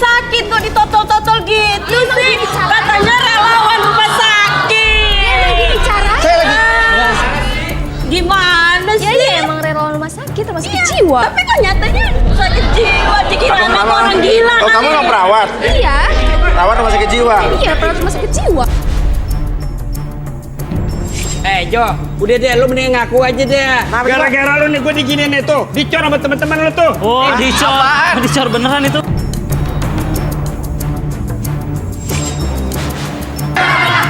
sakit kok ditotol-totol gitu sih. Katanya relawan rumah sakit. Saya lagi. Gimana sih? Ya emang relawan rumah sakit, rumah sakit jiwa. Tapi kok nyatanya sakit jiwa, dikira anak orang gila. Oh, kamu nggak perawat? Iya, Perawat rumah sakit jiwa. iya perawat rumah sakit jiwa. Jo, udah deh, lu mending ngaku aja deh. Gara-gara lu nih gue diginiin itu, dicor sama teman-teman lu tuh. Oh, dicor beneran itu.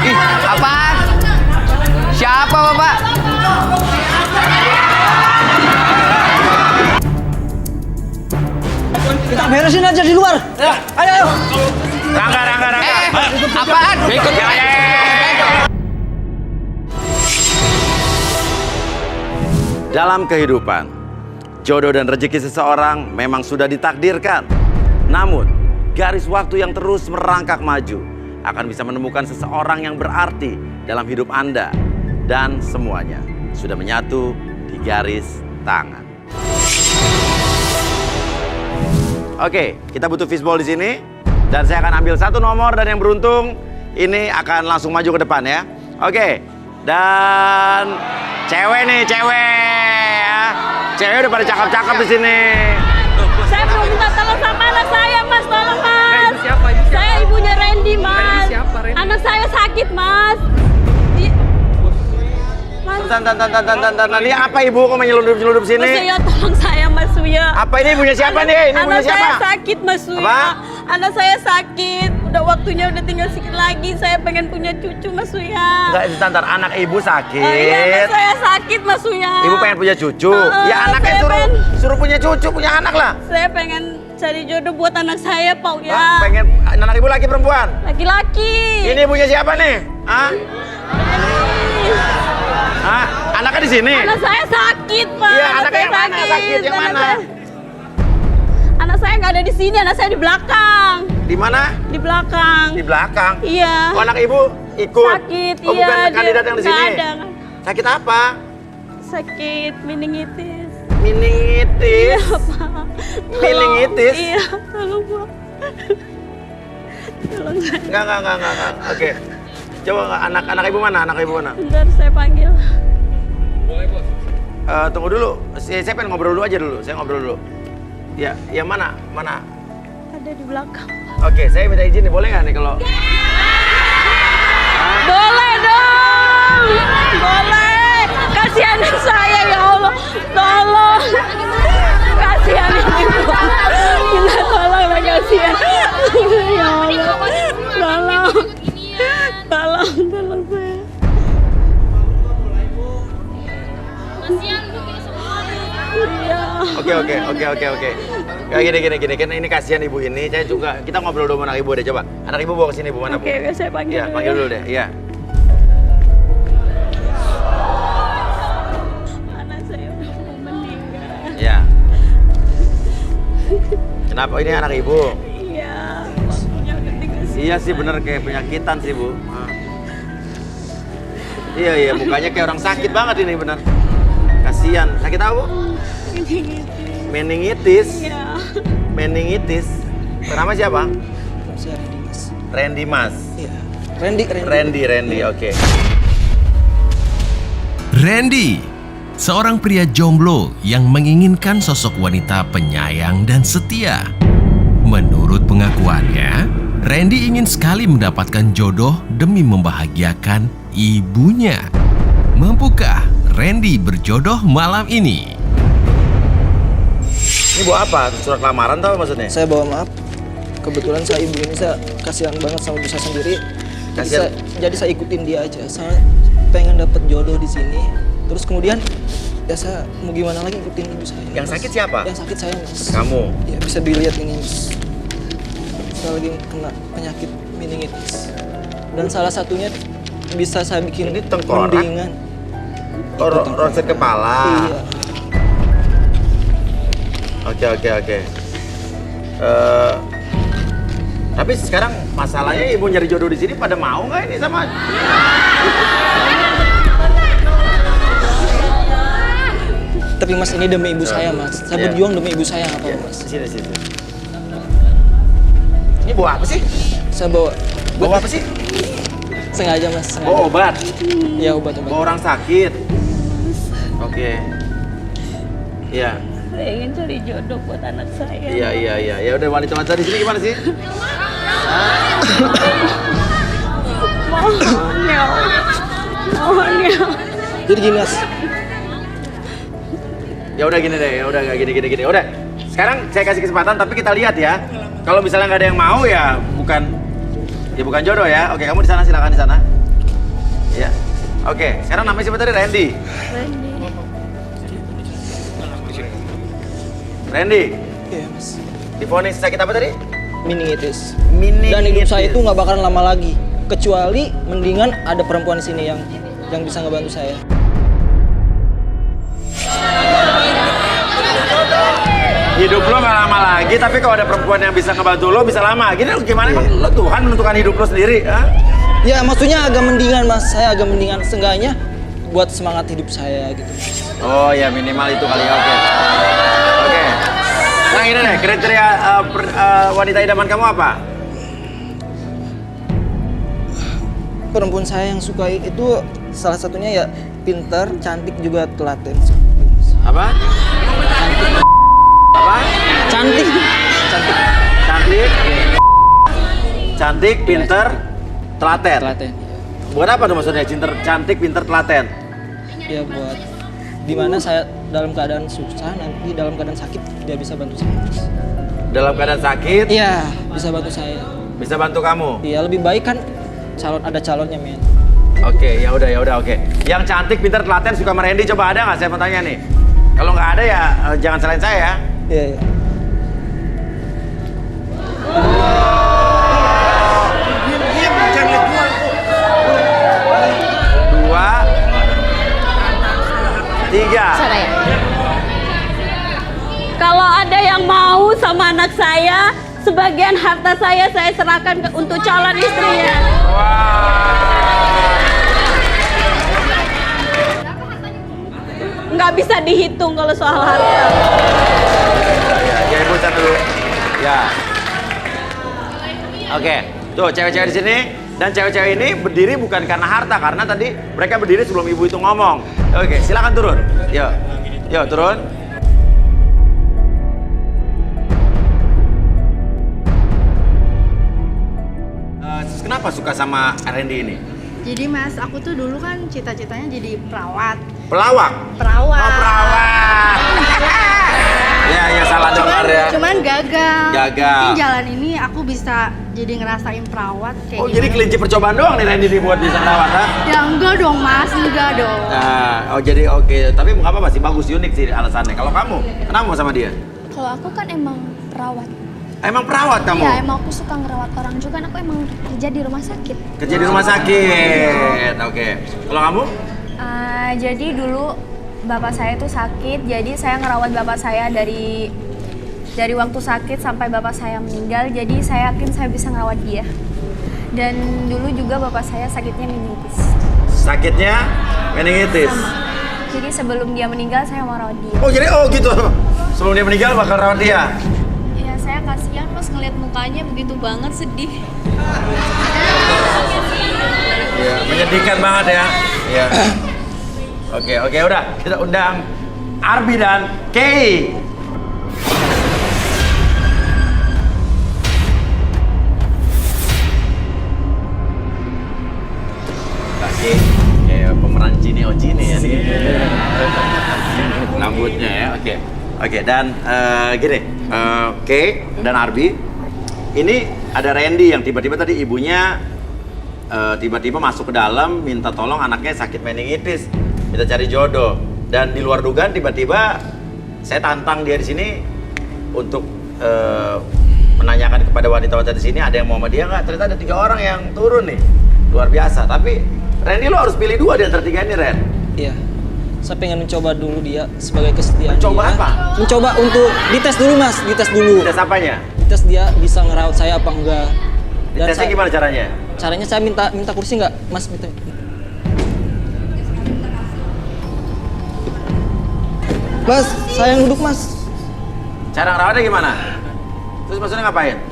Ih, apaan? Siapa, Bapak? Kita beresin aja di luar. Ayo. Rangga. Apaan? Ikut ya. Dalam kehidupan, jodoh dan rezeki seseorang memang sudah ditakdirkan. Namun, garis waktu yang terus merangkak maju akan bisa menemukan seseorang yang berarti dalam hidup Anda. Dan semuanya sudah menyatu di garis tangan. Oke, kita butuh fishball di sini. Dan saya akan ambil satu nomor dan yang beruntung ini akan langsung maju ke depan ya. Oke, dan cewek nih, cewek. Cewek udah pada cakep-cakep di sini. Saya belum minta tolong sama anak saya, Mas. Tolong, Mas. Saya ibunya Randy, Mas. Anak saya sakit, Mas. Mas. Tantan. Ini apa ibu kok menyeludup sini? Mas Suya, tolong saya, Mas Suya. Apa ini ibunya siapa nih? Ini ibunya Anak siapa? saya sakit, Mas Suya. Apa? Anak saya sakit. Udah waktunya udah tinggal sedikit lagi. Saya pengen punya cucu, Mas Suya. Enggak, sebentar. Anak ibu sakit. Iya, anak saya sakit, Mas Suya. Ibu pengen punya cucu. Ya anaknya saya suruh punya cucu, punya anak lah. Saya pengen cari jodoh buat anak saya, Pak Uya. Hah? Pengen anak ibu laki perempuan? Laki-laki. Ini ibunya siapa nih? Hah? Hah? Anaknya di sini? Anak saya sakit, Pak. Iya, Anak anaknya saya yang mana? Sakit yang Anak mana? Anak saya nggak ada di sini, anak saya di belakang. Di mana? Di belakang. Di belakang. Iya. Oh, anak ibu ikut. Sakit, Oh, iya. bukan kandidat yang di sini. Nggak ada. Sakit apa? Sakit meningitis. Meningitis. Iya, Pak. Meningitis? Iya, tolong, Pak. Tolong saya. Enggak. Oke. Coba anak ibu mana? Anak ibu mana? Bentar, saya panggil. Tunggu dulu. Saya pengen ngobrol dulu aja dulu. Saya ngobrol dulu. Ya, yang mana? Mana? Ada di belakang. Oke, saya minta izin nih. Boleh nggak nih kalau... Boleh dong. Boleh. Kasihanin saya, ya Allah. Tolong. Kasihanin ibu. Minta tolong lah, kasihan. Ya Allah. Tolong. Tolong saya. Iya. Oke. Ya, gini. Kan ini kasihan ibu ini. Saya juga, kita ngobrol dulu sama anak ibu deh. Coba. Anak ibu bawa ke sini, Bu. Mana, Bu? Oke, saya panggil. Iya, panggil dulu deh. Iya. Anak saya udah mau meninggal. Iya. Kenapa ini anak ibu? Iya. Waktunya udah tinggal sedikit. Iya sih, bener kayak penyakitan sih, Bu. Iya, mukanya kayak orang sakit banget ini, bener. Kasihan. Sakit apa, Bu? Meningitis. Iya. Meningitis. Nama siapa? Saya Randy, Mas. Randy Mas. Iya. Randy. Oke. Randy, seorang pria jomblo yang menginginkan sosok wanita penyayang dan setia. Menurut pengakuannya, Randy ingin sekali mendapatkan jodoh demi membahagiakan ibunya. Mampukah Randy berjodoh malam ini? Ini buat apa? Surat lamaran tau maksudnya? Saya bawa maaf. Kebetulan saya ibu ini saya kasihan banget sama ibu saya sendiri. Kasihan. Jadi saya ikutin dia aja. Saya pengen dapet jodoh di sini. Terus kemudian ya saya mau gimana lagi ikutin ibu saya. Yang Mas. sakit siapa? Yang sakit saya, Mas. Kamu? Ya bisa dilihat ini, Mas. Saya lagi kena penyakit meningitis. Dan salah satunya bisa saya bikin Ini tengkorak? mendingan. Oh, ronsen kepala. Iya. Oke. Tapi sekarang masalahnya ibu nyari jodoh di sini pada mau nggak ini sama? Tapi Mas ini demi ibu saya, Mas. Saya Iya. berjuang demi ibu saya apa, Ya, Mas? sini. Ini bawa apa sih? Saya bawa Bawa apa sih? sengaja mas, sengaja. Oh, obat. Iya obat-obat. Bawa orang sakit. Oke. Iya. Saya ingin cari jodoh buat anak saya. Iya. Ya udah, wanita-wanita di sini gimana sih? Mohon ya. Jadi gini mas, Ya udah gini deh, ya udah gak gini. Udah. Sekarang saya kasih kesempatan tapi kita lihat ya. Kalau misalnya nggak ada yang mau ya bukan jodoh ya. Oke, kamu di sana, silakan di sana. Iya. Oke, sekarang namanya siapa tadi? Randy. iya mas, Divonis sakit apa tadi? meningitis. Meningitis. Dan hidup saya itu nggak bakalan lama lagi, kecuali mendingan ada perempuan di sini yang bisa ngebantu saya. Hidup lo gak lama lagi, tapi kalau ada perempuan yang bisa ngebantu lo bisa lama. Gini gimana emang lo Tuhan menentukan hidup lo sendiri? Ha? Ya maksudnya agak mendingan mas, saya agak mendingan seenggaknya buat semangat hidup saya gitu. Oh ya minimal itu kali ya, oke. Nah ini deh, kriteria wanita idaman kamu apa? Perempuan saya yang suka itu salah satunya ya pintar, cantik juga telaten. Apa? Apa? Cantik. Cantik, pinter, telaten. Telaten. Buat apa tuh maksudnya? Cantik, pinter, telaten. Ya buat dimana saya dalam keadaan susah, nanti dalam keadaan sakit dia bisa bantu saya. Dalam keadaan sakit, Iya, bisa bantu saya. bisa bantu kamu. Iya, lebih baik kan ada calonnya men. Oke, ya udah, oke. Yang cantik, pinter, telaten, suka sama Randy, coba ada nggak? Saya mau tanya nih. Kalau nggak ada ya jangan salahin saya ya. Iya. Dua, tiga. Saya. Kalau ada yang mau sama anak saya, sebagian harta saya serahkan untuk calon istrinya. Nggak bisa dihitung kalau soal harta. Ya ibu cat dulu. Ya. Oke, tuh cewek-cewek di sini dan cewek-cewek ini berdiri bukan karena harta, karena tadi mereka berdiri sebelum ibu itu ngomong. Oke, silakan turun. Yuk turun. Kenapa suka sama Randy ini? Jadi mas, aku tuh dulu kan cita-citanya jadi perawat. Pelawak? Perawat. Oh, perawat. Ya salah dengar ya. Cuman gagal. Gagal. Mungkin jalan ini aku bisa jadi ngerasain perawat kayak Oh, gimana. jadi kelinci percobaan doang nih Randy buat bisa perawat, ha? Ya enggak dong mas, enggak dong. Nah, jadi oke. Tapi nggak apa-apa sih, bagus, unik sih alasannya. Kalau kamu, kenapa mau sama dia? Kalau aku kan emang perawat. Emang perawat kamu? Ya emang aku suka ngerawat orang juga, kan aku emang kerja di rumah sakit. Kerja di rumah sakit. Oke. Kalau kamu? Jadi dulu bapak saya tuh sakit, jadi saya ngerawat bapak saya dari waktu sakit sampai bapak saya meninggal. Jadi saya yakin saya bisa ngerawat dia. Dan dulu juga bapak saya sakitnya meningitis. Sakitnya meningitis. Jadi sebelum dia meninggal saya mau rawat dia. Oh, jadi gitu. Sebelum dia meninggal bakal rawat dia. Ya saya kasihan pas ngeliat mukanya begitu banget sedih. Iya, menyedihkan banget ya. Iya. Oke, udah. Kita undang Arbi dan Kay. Kay, kayak pemeran Jini Ojini ya nih. Rambutnya ya, oke. Dan gini, Kay dan Arbi, ini ada Randy yang tiba-tiba tadi ibunya tiba-tiba masuk ke dalam minta tolong anaknya sakit meningitis, minta cari jodoh. Dan di luar dugaan tiba-tiba saya tantang dia di sini untuk menanyakan kepada wanita-wanita di sini ada yang mau sama dia nggak. Ternyata ada 3 orang yang turun nih, luar biasa. Tapi Randy lo harus pilih 2 di antara 3 ini, Ren. Iya. Saya pengen mencoba dulu dia sebagai kesetiaan. Mencoba dia. apa? Mencoba untuk dites dulu mas, dites dulu. Tes apanya? Dites dia bisa ngerawat saya apa enggak. Dan Ditesnya gimana caranya? Caranya saya minta kursi nggak, mas? Minta. Mas, saya yang duduk mas. Cara ngerawatnya gimana? Terus maksudnya ngapain?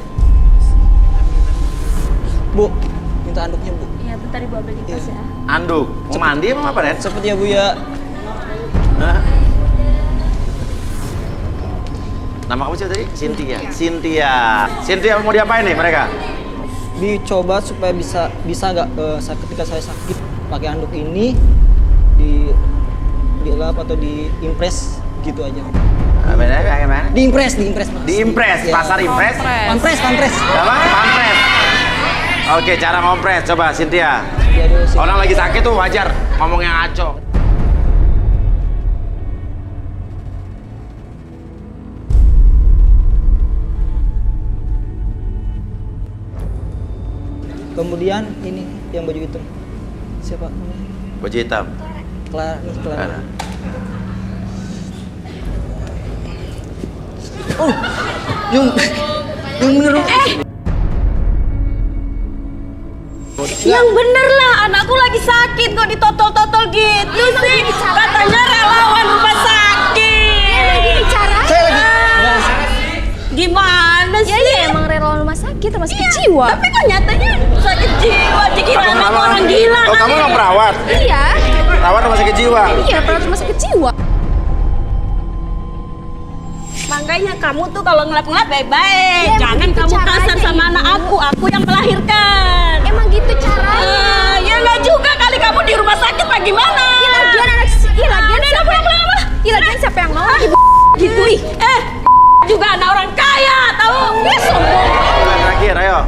minta anduknya Bu. Iya, bentar Ibu ambil di tas ya. Anduk. Mau mandi apa Ren? Cepet ya Bu ya. Hah? Nama kamu siapa tadi? Cynthia mau diapain nih mereka? Dicoba supaya bisa nggak ketika saya sakit pakai anduk ini dilap atau diimpres gitu aja. Bagaimana? Diimpres. Diimpres, Ya. pasar impres. Pampres. Apa? Pampres. Oke, cara ngompres. Coba Cynthia. Ya, dulu sih. Orang lagi sakit tuh wajar ngomong yang ngaco. Kemudian ini yang baju hitam. Siapa namanya? Baju hitam. Clara. Oh, yang bener. Yang bener lah, anakku lagi sakit kok ditotol-totol gitu sih. Katanya relawan rumah sakit. Lagi bicara. Saya lagi. Gimana sih? Ya iya emang relawan rumah sakit rumah sakit jiwa. Tapi kok nyatanya sakit jiwa, dikira anak orang gila. Oh, kamu emang perawat? Iya. Perawat rumah sakit jiwa? Iya, perawat rumah sakit jiwa. Makanya kamu tuh kalau ngelap-ngelap baik-baik. Ya, Jangan begitu kamu kasar caranya, sama Ibu. anak aku yang melahirkan. Emang gitu caranya. Ya nggak juga kali kamu di rumah sakit apa gimana? Lagian siapa yang mau ibu Gitu ih. Juga anak orang kaya, tahu? Ya sombong. Terakhir, ayo.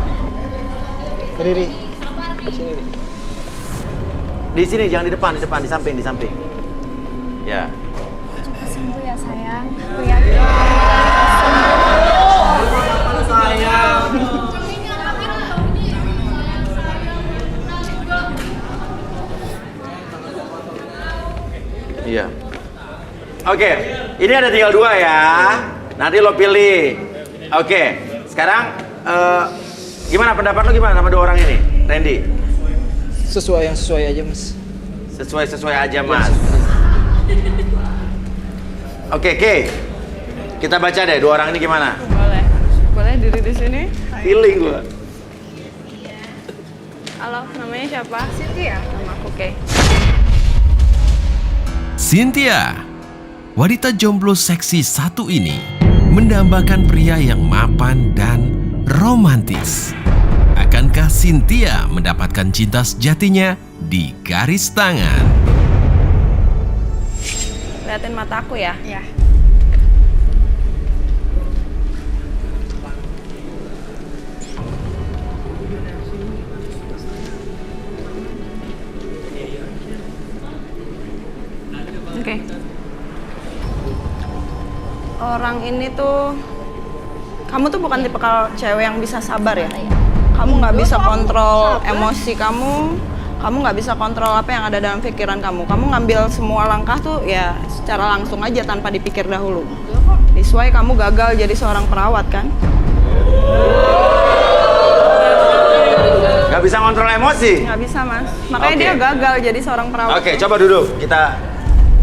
Riri. Sini, Ri. Di sini, jangan di depan, di samping. Ya. sembuh ya sayang. Aku yakin. Iya. Oke, ini ada tinggal 2 ya. Nanti lo pilih. Oke, sekarang gimana pendapat lo gimana sama 2 orang ini, Randy? Sesuai aja Mas. Sesuai aja Mas. Oke, Kay. Kita baca deh 2 orang ini gimana? Boleh diri di sini. Feeling gua. Halo, namanya siapa? Cynthia. Nama aku Kay. Cynthia, wanita jomblo seksi satu ini mendambakan pria yang mapan dan romantis. Akankah Cynthia mendapatkan cinta sejatinya di garis tangan? Liatin mata aku ya. Ya. Oke. Orang ini tuh, kamu tuh bukan tipe cewek yang bisa sabar ya. Kamu nggak bisa kontrol emosi kamu nggak bisa kontrol apa yang ada dalam pikiran kamu. Kamu ngambil semua langkah tuh ya secara langsung aja tanpa dipikir dahulu. That's why kamu gagal jadi seorang perawat kan? Gak bisa kontrol emosi? Nggak bisa mas. Makanya Oke. dia gagal jadi seorang perawat. Oke, coba duduk. Kita.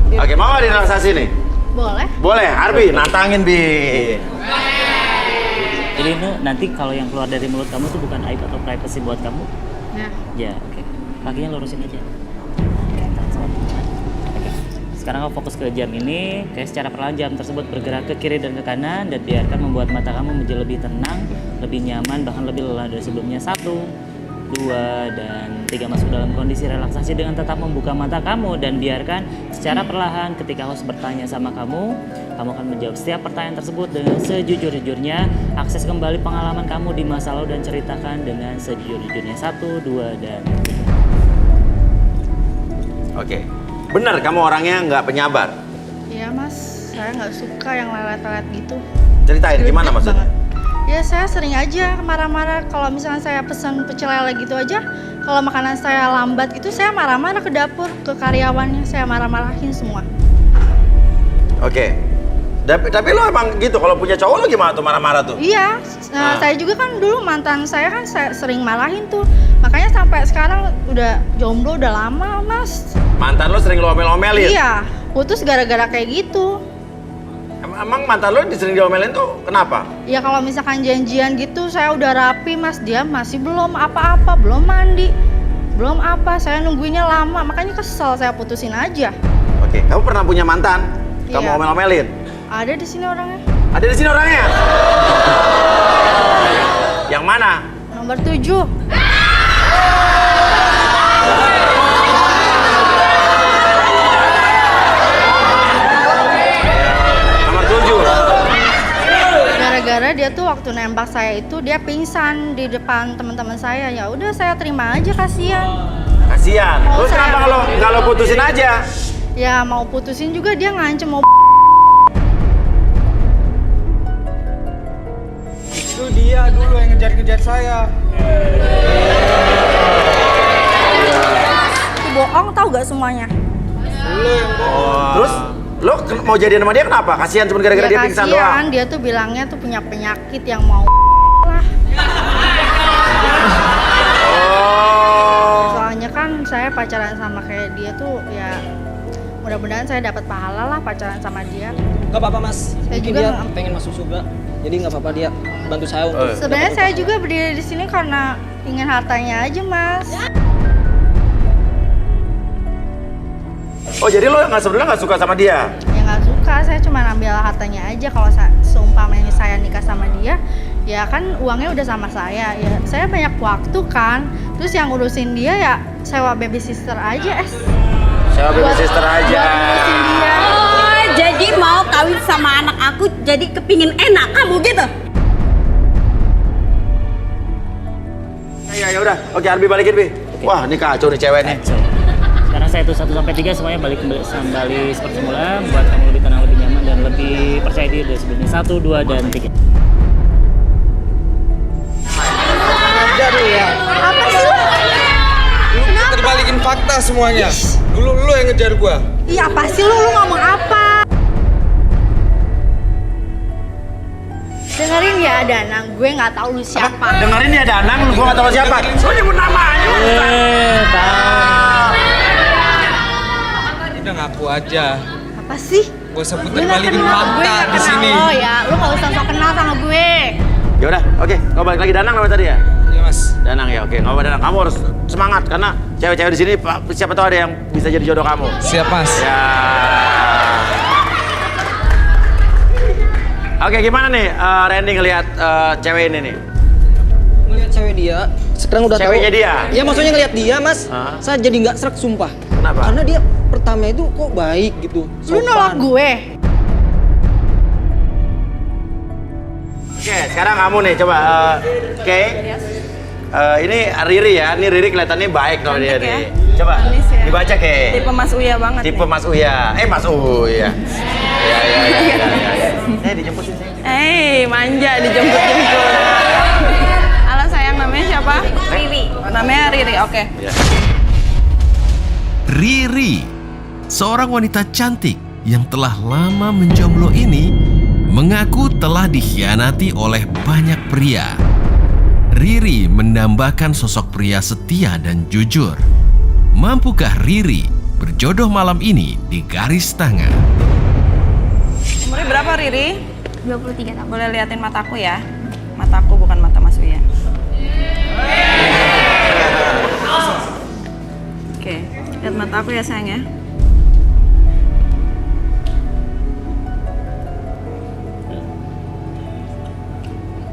Oke, mau nggak direlaksasi nih? Boleh. Boleh, Arbi, nantangin Bi. Jadi itu nanti kalau yang keluar dari mulut kamu tuh bukan aib atau privacy buat kamu. Nah. Ya, oke. Kakinya lurusin aja. Oke. Sekarang kamu fokus ke jam ini, kayak secara perlahan jam tersebut bergerak ke kiri dan ke kanan dan biarkan membuat mata kamu menjadi lebih tenang, lebih nyaman, bahkan lebih lelah dari sebelumnya. 1, 2, dan 3 masuk dalam kondisi relaksasi dengan tetap membuka mata kamu dan biarkan secara perlahan ketika host bertanya sama kamu akan menjawab setiap pertanyaan tersebut dengan sejujur-jujurnya. Akses kembali pengalaman kamu di masa lalu dan ceritakan dengan sejujur-jujurnya. 1, 2, dan 3. Oke. Bener, kamu orangnya nggak penyabar. Iya mas, saya nggak suka yang lelet-lelet gitu. Ceritain gimana Greget maksudnya? banget. Ya saya sering aja marah-marah kalau misalnya saya pesan pecel lele gitu aja. Kalau makanan saya lambat gitu saya marah-marah ke dapur, ke karyawannya. Saya marah-marahin semua. Oke. Tapi lo emang gitu, kalau punya cowok lo gimana tuh marah-marah tuh? Iya, saya juga kan dulu mantan saya kan saya sering marahin tuh. Makanya sampai sekarang udah jomblo udah lama mas. Mantan lo sering lo omel-omelin? Iya, putus gara-gara kayak gitu. Emang mantan lo sering diomelin tuh kenapa? Ya kalau misalkan janjian gitu saya udah rapi mas, dia masih belum apa-apa, belum mandi, belum apa, saya nungguinnya lama, makanya kesel saya putusin aja. Oke, kamu pernah punya mantan? Kamu Iya. omel-omelin? Ada di sini orangnya. Ada di sini orangnya? Yang mana? Nomor 7. Nomor 7. Gara-gara dia tuh waktu nembak saya itu dia pingsan di depan teman-teman saya. Ya udah saya terima aja, kasihan. Kasian. Oh, Terus saya- kenapa kalau putusin aja? Ya mau putusin juga dia ngancem mau. Itu dia dulu yang ngejar-ngejar saya. Itu bohong, tahu gak semuanya? Terus lo mau jadian sama dia kenapa? Kasihan cuma gara-gara Ya dia pingsan kasihan, doang. dia tuh bilangnya tuh punya penyakit yang mau lah. Soalnya kan saya pacaran sama kayak dia tuh ya mudah-mudahan saya dapat pahala lah pacaran sama dia. Gak apa-apa mas, Saya mungkin juga dia nggak- pengen masuk surga. Jadi nggak apa-apa dia bantu saya untuk. Sebenarnya saya juga berdiri di sini karena ingin hartanya aja mas. Oh jadi lo sebenarnya nggak suka sama dia? Ya nggak suka, saya cuma ambil hartanya aja. Kalau seumpamanya saya nikah sama dia, ya kan uangnya udah sama saya. Ya saya banyak waktu kan. Terus yang ngurusin dia ya sewa baby sister aja Sewa baby sister aja. Buat ngurusin dia. Oh, jadi mau kawin sama anak aku jadi kepingin enak kamu gitu? Ya udah, oke Arbi balikin Bi. Wah ini kacau nih cewek nih. Sekarang saya itu 1 sampai 3 semuanya balik kembali seperti semula, membuat kamu lebih tenang, lebih nyaman dan lebih percaya diri dari sebelumnya. 1, 2, dan 3. Apa sih lu? Lu terbalikin fakta semuanya. Dulu lu yang ngejar gua. Iya apa sih lu ngomong apa? Dengerin ya Danang, gue nggak tahu lu siapa. Dengerin ya Danang, lu gua nggak tahu siapa. Lu nyebut namanya. Udah ngaku aja. Apa sih? Gua sebut Gue nggak terbalikin kenal, gue fakta nggak di kenal sini. lo ya. Lu nggak usah sok kenal sama gue. Ya udah, oke. Kau balik lagi Danang namanya tadi ya? Iya mas. Danang ya, oke. Nggak apa Danang. Kamu harus semangat karena cewek-cewek di sini siapa tahu ada yang bisa jadi jodoh kamu. Siap mas. Ya. Oke, gimana nih Randy ngelihat cewek ini nih? Ngeliat cewek dia, sekarang udah tahu. Ceweknya dia? Iya maksudnya ngeliat dia mas. Hah? Saya jadi nggak srek sumpah. Kenapa? Karena dia pertama itu kok baik gitu. Lu nolak gue. Oke, sekarang kamu nih coba oke. Ini Riri ya. Ini Riri kelihatannya baik kalau dia Cantik ya. nih. Coba Manis ya. dibaca Ke. Tipe Mas Uya banget Tipe nih. Mas Uya. Mas Uya. Ya. Dijemputin saya. Manja dijemput-jemput. Halo sayang, namanya siapa? Riri. Namanya Riri, oke. Ya. Riri, seorang wanita cantik yang telah lama menjomblo ini, mengaku telah dikhianati oleh banyak pria. Riri mendambakan sosok pria setia dan jujur. Mampukah Riri berjodoh malam ini di garis tangan? Umurnya berapa Riri? 23 tahun. Boleh liatin mataku ya? Mataku bukan mata Mas Uya. Oke, lihat mataku ya sayang ya.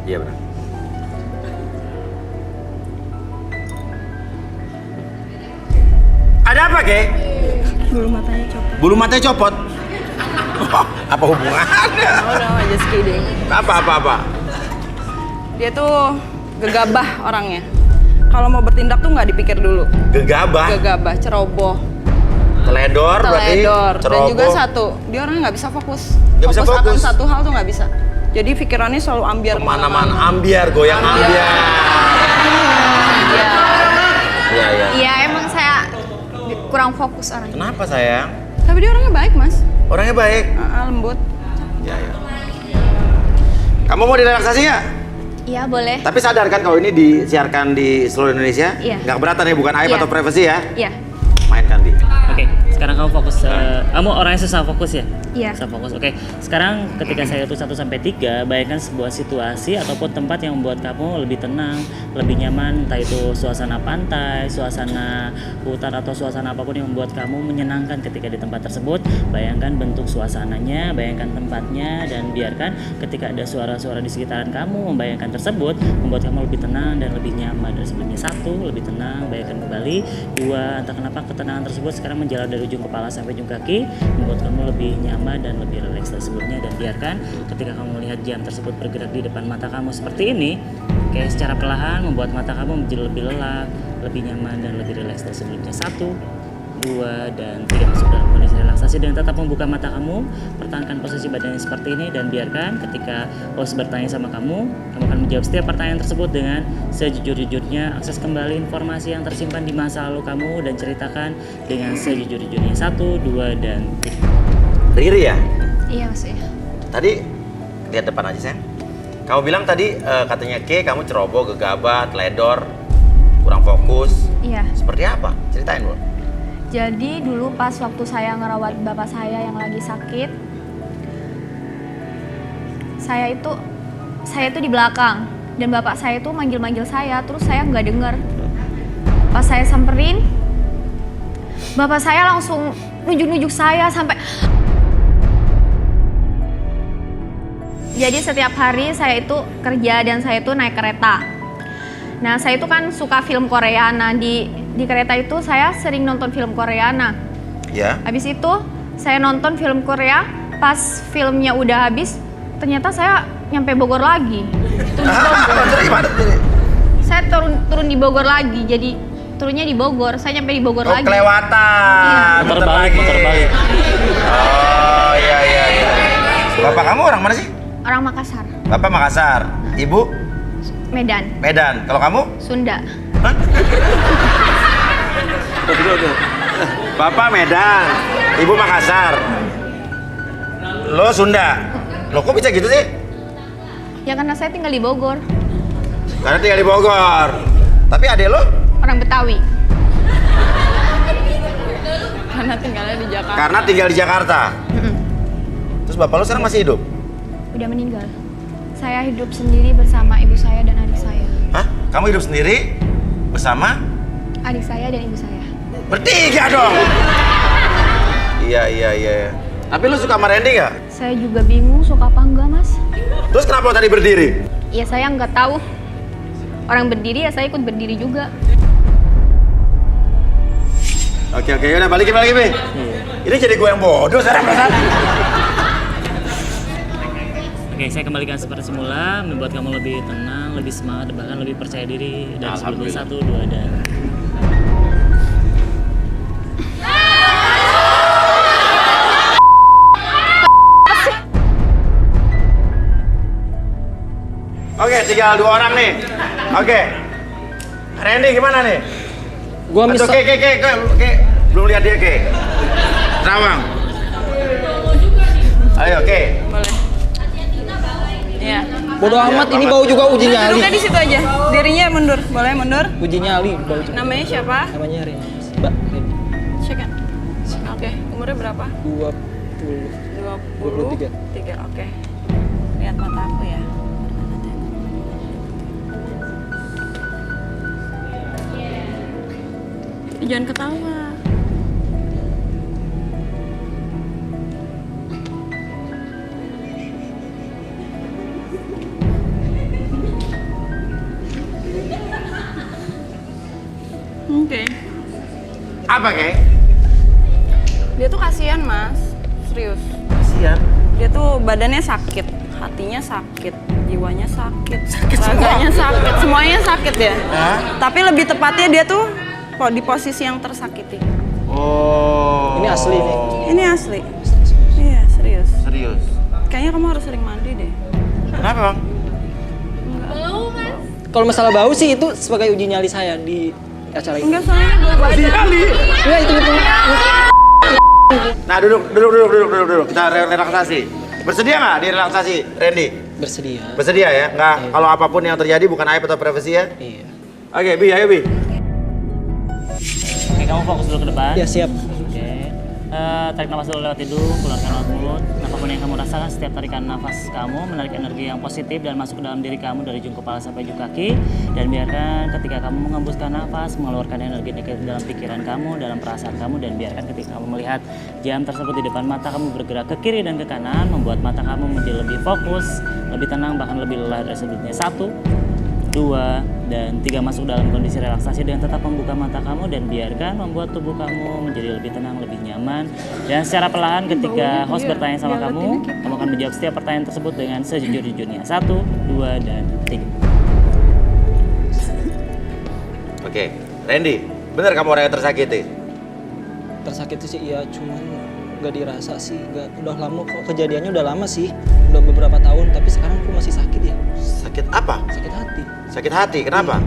Iya benar. Ada apa, Ke? Bulu matanya copot. Bulu matanya copot. Apa hubungannya? No, just kidding. Apa? Dia tuh gegabah orangnya. Kalau mau bertindak tuh nggak dipikir dulu. Gegabah, Gegabah, ceroboh, teledor berarti, teledor, dan ceroboh. juga satu, dia orangnya nggak bisa fokus. Nggak bisa akan fokus. satu hal tuh nggak bisa. Jadi pikirannya selalu ambiar Kemana-mana, ambiar, goyang ambiar. Iya. Iya, emang saya kurang fokus orangnya. Kenapa sayang? Tapi dia orangnya baik mas, Orangnya baik. lembut. Iya. Kamu mau direlaksasi nggak? Iya, boleh. Tapi sadar kan kalau ini disiarkan di seluruh Indonesia? Iya. Nggak keberatan ya, bukan aib Iya. atau privasi ya? Iya. mainkan Bi. Oke, sekarang kamu fokus. Kamu orangnya susah fokus ya? Iya. Susah fokus. Oke, sekarang ketika saya hitung 1 sampai 3, bayangkan sebuah situasi ataupun tempat yang membuat kamu lebih tenang, lebih nyaman, entah itu suasana pantai, suasana hutan atau suasana apapun yang membuat kamu menyenangkan ketika di tempat tersebut. Bayangkan bentuk suasananya, bayangkan tempatnya, dan biarkan ketika ada suara-suara di sekitaran kamu, membayangkan tersebut membuat kamu lebih tenang dan lebih nyaman dari sebelumnya. 1, lebih tenang, bayangkan kembali. 2, entah kenapa ketenangan tersebut sekarang menjalar dari ujung kepala sampai ujung kaki, membuat kamu lebih nyaman dan lebih rileks dari sebelumnya. Dan biarkan ketika kamu melihat jam tersebut bergerak di depan mata kamu seperti ini, kayak secara perlahan membuat mata kamu menjadi lebih lelap, lebih nyaman dan lebih rileks dari sebelumnya. 1, 2, dan 3, masuk dalam kondisi relaksasi dan tetap membuka mata kamu. Pertahankan posisi badannya seperti ini dan biarkan ketika host bertanya sama kamu akan menjawab setiap pertanyaan tersebut dengan sejujur-jujurnya. Akses kembali informasi yang tersimpan di masa lalu kamu dan ceritakan dengan sejujur-jujurnya. 1, 2, dan 3. Riri ya? Iya maksudnya. Tadi lihat depan aja sayang. Kamu bilang tadi katanya kamu ceroboh, gegabah, teledor, kurang fokus. Iya. Seperti apa? Ceritain dulu. Jadi dulu pas waktu saya ngerawat bapak saya yang lagi sakit, saya itu di belakang dan bapak saya itu manggil-manggil saya, terus saya nggak dengar. Pas saya samperin, bapak saya langsung nunjuk-nunjuk saya sampai. Jadi setiap hari saya itu kerja dan saya itu naik kereta. Nah saya itu kan suka film Korea. Nah di kereta itu saya sering nonton film Korea. Nah Ya. habis itu saya nonton film Korea. Pas filmnya udah habis, ternyata saya nyampe Bogor lagi. Saya turun di Bogor lagi. Jadi turunnya di Bogor. Saya nyampe di Bogor lagi. Kelewatan. Iya. Muter balik. Oh iya. Bapak kamu orang mana sih? Orang Makassar, Bapak Makassar. Ibu? Medan, Kalau kamu? Sunda. Bapak Medan, Ibu Makassar. Lo Sunda. Lo kok bisa gitu sih? Ya karena saya tinggal di Bogor. Karena tinggal di Bogor. Tapi adek lo? Orang Betawi. Karena tinggalnya di Jakarta. Karena tinggal di Jakarta. Terus bapak lo sekarang masih hidup? Udah meninggal. Saya hidup sendiri bersama ibu saya dan adik saya. Hah? Kamu hidup sendiri bersama? Adik saya dan ibu saya. Bertiga dong. Iya. Tapi lo suka sama Randy nggak? Saya juga bingung suka apa enggak, Mas. Terus kenapa lo tadi berdiri? Ya saya nggak tahu. Orang berdiri ya saya ikut berdiri juga. Oke, udah balikin lagi, Bi. Ini jadi gue yang bodoh sekarang perasaan. Oke, saya kembalikan seperti semula, membuat kamu lebih tenang, lebih semangat, bahkan lebih percaya diri dari sebelumnya. 1, 2, dan Oke, tinggal 2 orang nih. Oke. Randy gimana nih? Gua Atau misal Ke. Belum lihat dia, Ke. Terawang. Ayo, Ke. Boleh. Iya. bodo amat ini bau juga uji nyali. Duduknya di situ aja. Dirinya mundur. Boleh mundur? Uji nyali bau juga. Namanya siapa? Namanya Rin. Mbak Rin. Cek kan? Oke. Umurnya berapa? 23. 3. Oke. Lihat mata aku ya. Jangan ketawa. Oke. Apa, Ke? Dia tuh kasihan, Mas. Serius. Kasihan. Dia tuh badannya sakit, hatinya sakit, jiwanya sakit, raganya sakit, semuanya sakit ya. Tapi lebih tepatnya dia tuh di posisi yang tersakiti. Oh. Ini asli nih. Ini asli. Iya, serius. Serius. Kayaknya kamu harus sering mandi deh. Kenapa, Bang? Kalau masalah bau sih itu sebagai uji nyali saya di acara ini. Enggak, soalnya bau badan. Enggak itu. Nah, duduk. Kita relaksasi. Bersedia nggak direlaksasi, Randy? Bersedia. Bersedia ya? Nggak, kalau apapun yang terjadi bukan aib atau privasi ya? Iya. Oke, Bi, ayo Bi. Oke, kamu fokus dulu ke depan. Ya siap. Oke. Tarik nafas dulu lewat hidung, keluarkan lewat mulut. Apapun yang kamu rasakan, setiap tarikan nafas kamu menarik energi yang positif dan masuk ke dalam diri kamu dari ujung kepala sampai ujung kaki. Dan biarkan ketika kamu mengembuskan nafas, mengeluarkan energi negatif dalam pikiran kamu, dalam perasaan kamu. Dan biarkan ketika kamu melihat jam tersebut di depan mata kamu bergerak ke kiri dan ke kanan, membuat mata kamu menjadi lebih fokus, lebih tenang, bahkan lebih lelah dari sebelumnya. 1, 2, dan 3 masuk dalam kondisi relaksasi dengan tetap membuka mata kamu dan biarkan membuat tubuh kamu menjadi lebih tenang, lebih nyaman. Dan secara perlahan ketika host bertanya sama kamu akan menjawab setiap pertanyaan tersebut dengan sejujur-jujurnya. 1, 2, dan 3. Oke, Randy, bener kamu orang yang tersakiti? Tersakiti sih iya, cuman nggak dirasa sih. Udah lama kok, kejadiannya udah lama sih. Udah beberapa tahun, tapi sekarang aku masih sakit ya. Sakit apa? Sakit hati. Sakit hati, kenapa?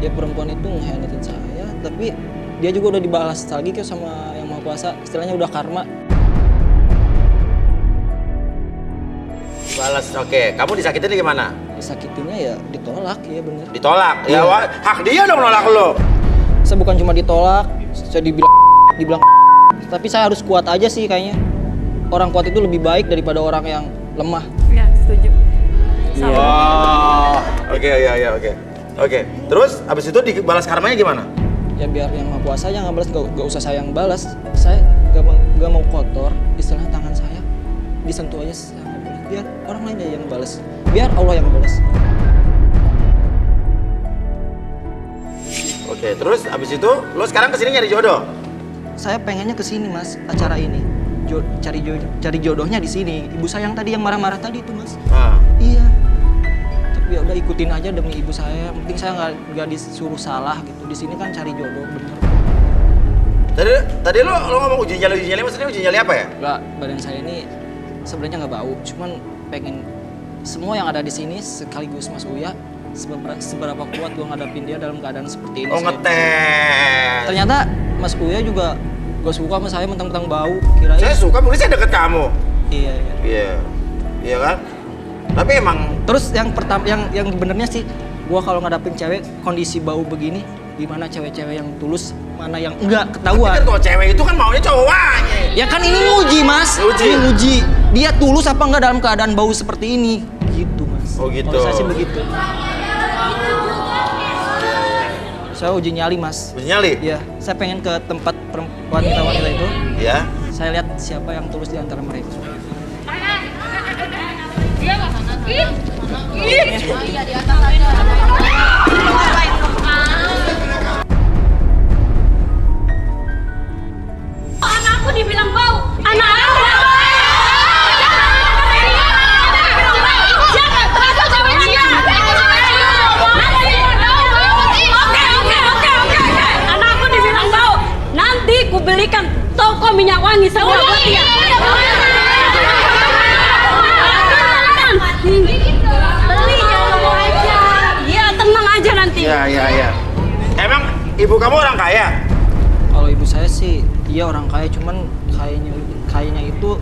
Ya perempuan itu ngehianatin saya, tapi dia juga udah dibalas lagi kayak sama yang Maha Kuasa. Istilahnya udah karma. Balas, oke. Kamu disakitin gimana? Disakitinya ya ditolak, ya bener. Ditolak? Ya, Iya. hak dia dong nolak lo. Saya bukan cuma ditolak, saya dibilang tapi saya harus kuat aja sih kayaknya. Orang kuat itu lebih baik daripada orang yang lemah. Ya, setuju. Oh, oke, ya, oke. Oke, terus abis itu dibalas karmanya gimana? Ya biar yang Maha Kuasa yang ngebalas, gak usah saya yang balas. Saya gak mau kotor, istilah tangan saya disentuh aja saya nggak boleh. Biar orang lain aja yang balas, biar Allah yang balas. Oke, terus abis itu lo sekarang kesini nyari jodoh? Saya pengennya kesini mas, acara ini cari jodohnya di sini. Ibu saya yang tadi yang marah-marah tadi itu mas. Ah. Iya. Tapi ya udah ikutin aja demi ibu saya. Yang penting saya nggak disuruh salah gitu. Di sini kan cari jodoh bener. Tadi lo ngomong uji nyali maksudnya uji nyali apa ya? Nggak, badan saya ini sebenarnya nggak bau. Cuman pengen semua yang ada di sini sekaligus Mas Uya seberapa kuat gua ngadapin dia dalam keadaan seperti ini. Oh ngetes. Ternyata Mas Uya juga gak suka sama saya mentang-mentang bau. Kirain Saya suka, mungkin saya deket kamu. Iya. Iya kan? Tapi emang terus yang pertama yang benernya sih gua kalau ngadapin cewek kondisi bau begini, gimana cewek-cewek yang tulus, mana yang enggak ketahuan. Tapi kan kalau cewek itu kan maunya cowoknya. Ya kan ini nguji mas, ini nguji. Dia tulus apa enggak dalam keadaan bau seperti ini, gitu mas. Oh gitu. Kalau saya sih begitu. Saya uji nyali mas. Uji nyali? Iya, saya pengen ke tempat wanita-wanita itu. Iya. Saya lihat siapa yang tulus di antara mereka. Anakku dibilang bau, anak aku anakku dibilang bau. Nanti ku belikan toko minyak wangi semua buat dia. Beli ngomong aja. Iya, tenang aja nanti. Iya. Emang ibu kamu orang kaya? Kalau ibu saya sih, iya orang kaya, cuman kayaknya itu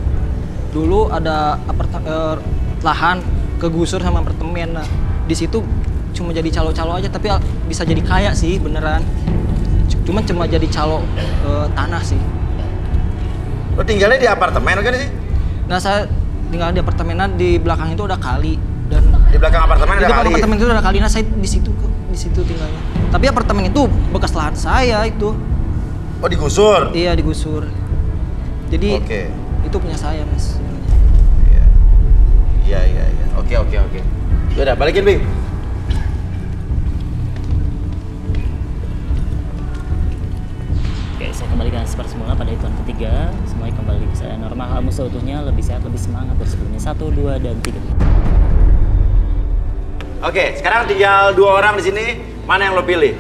dulu ada lahan kegusur sama apartemen. Nah, di situ cuma jadi calo-calo aja, tapi bisa jadi kaya sih beneran. Cuma jadi calo tanah sih. Lo tinggalnya di apartemen kan sih? Nah, saya tinggal di apartemen, di belakang itu ada kali dan di belakang apartemen ada kali. Di belakang apartemen itu ada kali. Nah, saya di situ tinggalnya. Tapi apartemen itu bekas lahan saya itu. Oh, digusur? Iya, digusur. Jadi Oke. itu punya saya, Mas. Iya. Oke. Udah, balikin, Bing. Oke, saya kembalikan seperti semula pada hitungan ketiga. Semuanya kembali ke saya normal, kamu seutuhnya, lebih sehat, lebih semangat dari sebelumnya. 1, 2, dan 3. Oke, sekarang tinggal 2 orang di sini. Mana yang lo pilih?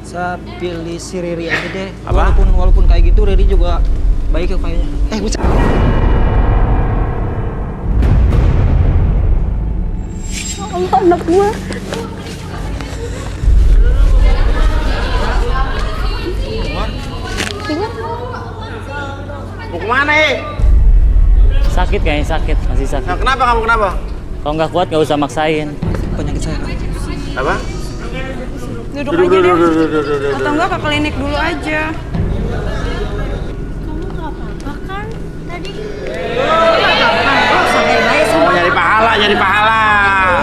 Saya pilih si Riri aja deh. Apa? Walaupun kayak gitu, Riri juga baik ya kayaknya. Bisa. Allah, anak gua. Mau kemana, Sakit kayaknya, sakit. Masih sakit. Nah, kenapa kamu kenapa? Kalau nggak kuat nggak usah maksain. Penyakit saya. Apa? Duduk aja deh. Atau enggak ke klinik dulu aja. Kamu nggak apa-apa kan tadi? Oh, nyari pahala.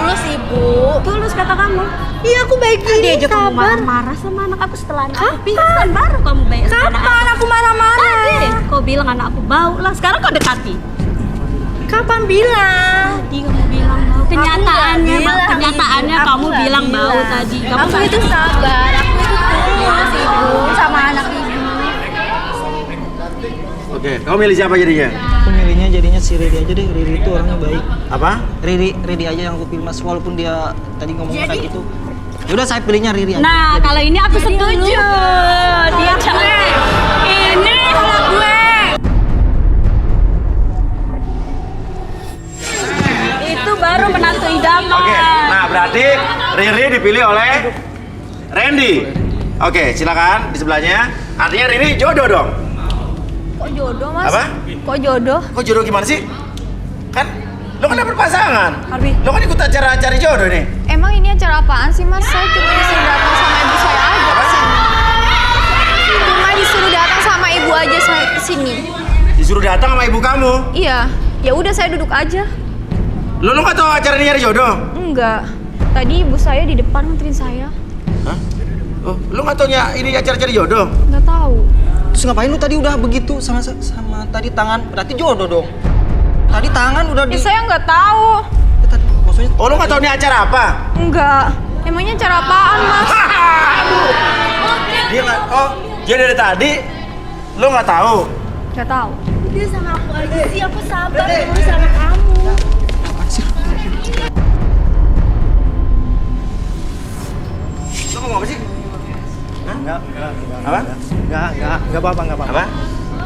Tulus ibu. Tulus kata kamu. Iya aku baik Tadi gini, aja kamu sabar. marah-marah sama anak aku setelah anak aku pingsan, baru kamu baik sama anak Kapan aku marah-marah? Tadi kau bilang anak aku bau lah, sekarang kau dekati. Kapan bilang? Tadi kamu bilang bau. Kenyataannya, Aku nggak kenyataannya bilang, kamu aku nggak bilang bau bilang. tadi. Kamu Aku itu sabar, aku itu tulus ibu sama anak ibu. Oke, kamu milih siapa jadinya? Aku milihnya jadinya si Riri aja deh. Riri itu orangnya baik. Apa? Riri aja yang aku pilih mas, walaupun dia tadi ngomongnya kayak gitu. Yaudah saya pilihnya Riri aja. Nah, kalau ini aku setuju. Dia cantik. Ini salah gue. Itu baru menantu idaman. Oke, nah berarti Riri dipilih oleh Randy. Oke, silakan di sebelahnya. Artinya Riri jodoh dong. Kok jodoh mas? Apa? Kok jodoh? Kok jodoh gimana sih? Kan lo kan dapet pasangan. Arbi. Lo kan ikut acara cari jodoh nih. Emang ini acara apaan sih mas? Saya cuma disuruh datang sama ibu saya aja ke sini. Cuma disuruh datang sama ibu aja saya ke sini. Disuruh datang sama ibu kamu. Iya. Ya udah saya duduk aja. Lo nggak tahu acara ini nyari jodoh? Enggak. Tadi ibu saya di depan nganterin saya. Hah? Oh, lo nggak tahu ini acara cari jodoh? Nggak tahu. Terus ngapain lu tadi udah begitu sama tadi tangan? Berarti jodoh dong. Tadi tangan udah Ya saya nggak tahu. Maksudnya Oh, lo nggak tahu ini acara apa? Enggak. Emangnya acara apaan mas? Dia nggak. Oh, dia dari tadi lo nggak tahu. Nggak tahu. Dia sama aku aja sih, aku sabar dulu sama kamu. Lo ngomong apa sih? enggak Apa? enggak apa-apa. Apa?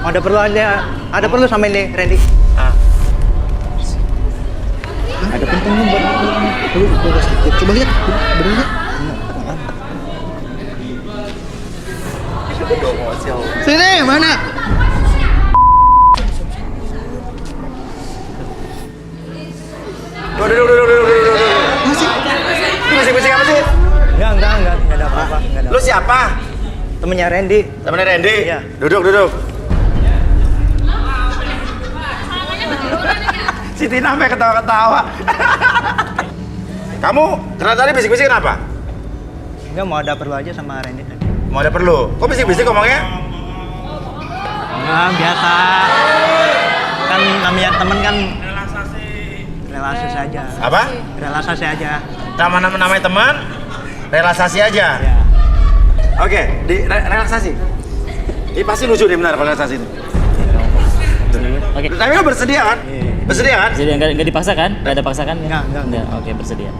Ada perlu sama ini Randy. Ah. Ada pentingnya buat lu. Coba lihat, bener lihat. Sini, mana? Duduk. Masih. Ini bisik-bisik apa sih? Enggak ada apa-apa. Lo siapa? Temennya Randy. Temennya Randy? Iya. Duduk. Si Tina sampai ketawa-ketawa. Kamu ternyata tadi bisik-bisik kenapa? Enggak mau ada perlu aja sama Randy tadi. Mau ada perlu? Kok bisik-bisik ngomongnya? Enggak, biasa. Kan namanya temen kan relasi saja. Apa? Relasi aja. Namanya teman, relaksasi aja. Ya. Oke, relaksasi. Ini pasti lucu nih benar kalau relaksasi ini. Oke. Tapi lo bersedia kan? Bersedia kan? Jadi nggak dipaksa kan? Nggak ada paksa kan? Nggak. Oke, bersedia.